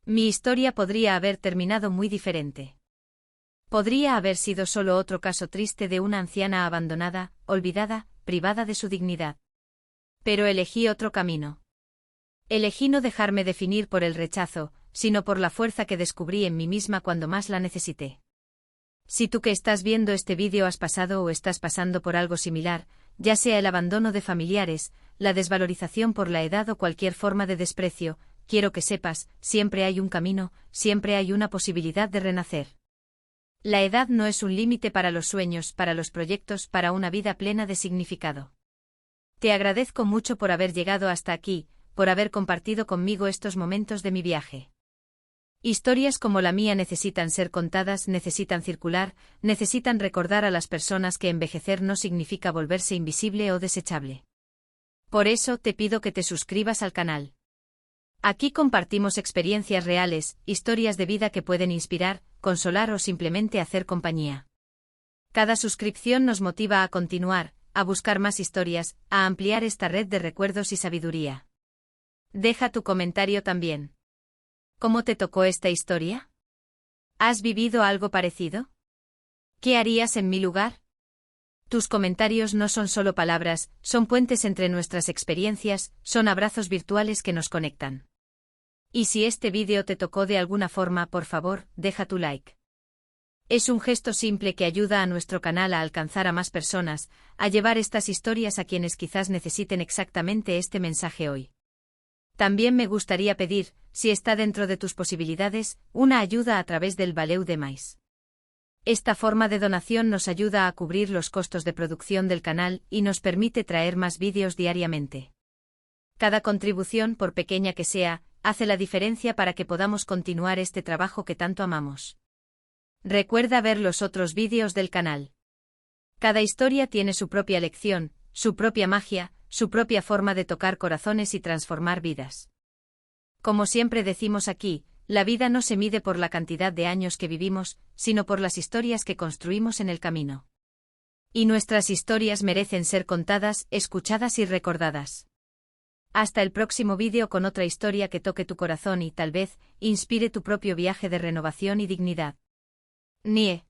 Mi historia podría haber terminado muy diferente. Podría haber sido solo otro caso triste de una anciana abandonada, olvidada, privada de su dignidad. Pero elegí otro camino. Elegí no dejarme definir por el rechazo, sino por la fuerza que descubrí en mí misma cuando más la necesité. Si tú que estás viendo este vídeo has pasado o estás pasando por algo similar, ya sea el abandono de familiares, la desvalorización por la edad o cualquier forma de desprecio, quiero que sepas, siempre hay un camino, siempre hay una posibilidad de renacer. La edad no es un límite para los sueños, para los proyectos, para una vida plena de significado. Te agradezco mucho por haber llegado hasta aquí, por haber compartido conmigo estos momentos de mi viaje. Historias como la mía necesitan ser contadas, necesitan circular, necesitan recordar a las personas que envejecer no significa volverse invisible o desechable. Por eso te pido que te suscribas al canal. Aquí compartimos experiencias reales, historias de vida que pueden inspirar, consolar o simplemente hacer compañía. Cada suscripción nos motiva a continuar, a buscar más historias, a ampliar esta red de recuerdos y sabiduría. Deja tu comentario también. ¿Cómo te tocó esta historia? ¿Has vivido algo parecido? ¿Qué harías en mi lugar? Tus comentarios no son solo palabras, son puentes entre nuestras experiencias, son abrazos virtuales que nos conectan. Y si este vídeo te tocó de alguna forma, por favor, deja tu like. Es un gesto simple que ayuda a nuestro canal a alcanzar a más personas, a llevar estas historias a quienes quizás necesiten exactamente este mensaje hoy. También me gustaría pedir, si está dentro de tus posibilidades, una ayuda a través del Valeu de Mais. Esta forma de donación nos ayuda a cubrir los costos de producción del canal y nos permite traer más vídeos diariamente. Cada contribución, por pequeña que sea, hace la diferencia para que podamos continuar este trabajo que tanto amamos. Recuerda ver los otros vídeos del canal. Cada historia tiene su propia lección, su propia magia, su propia forma de tocar corazones y transformar vidas. Como siempre decimos aquí, la vida no se mide por la cantidad de años que vivimos, sino por las historias que construimos en el camino. Y nuestras historias merecen ser contadas, escuchadas y recordadas. Hasta el próximo vídeo con otra historia que toque tu corazón y, tal vez, inspire tu propio viaje de renovación y dignidad. Nie.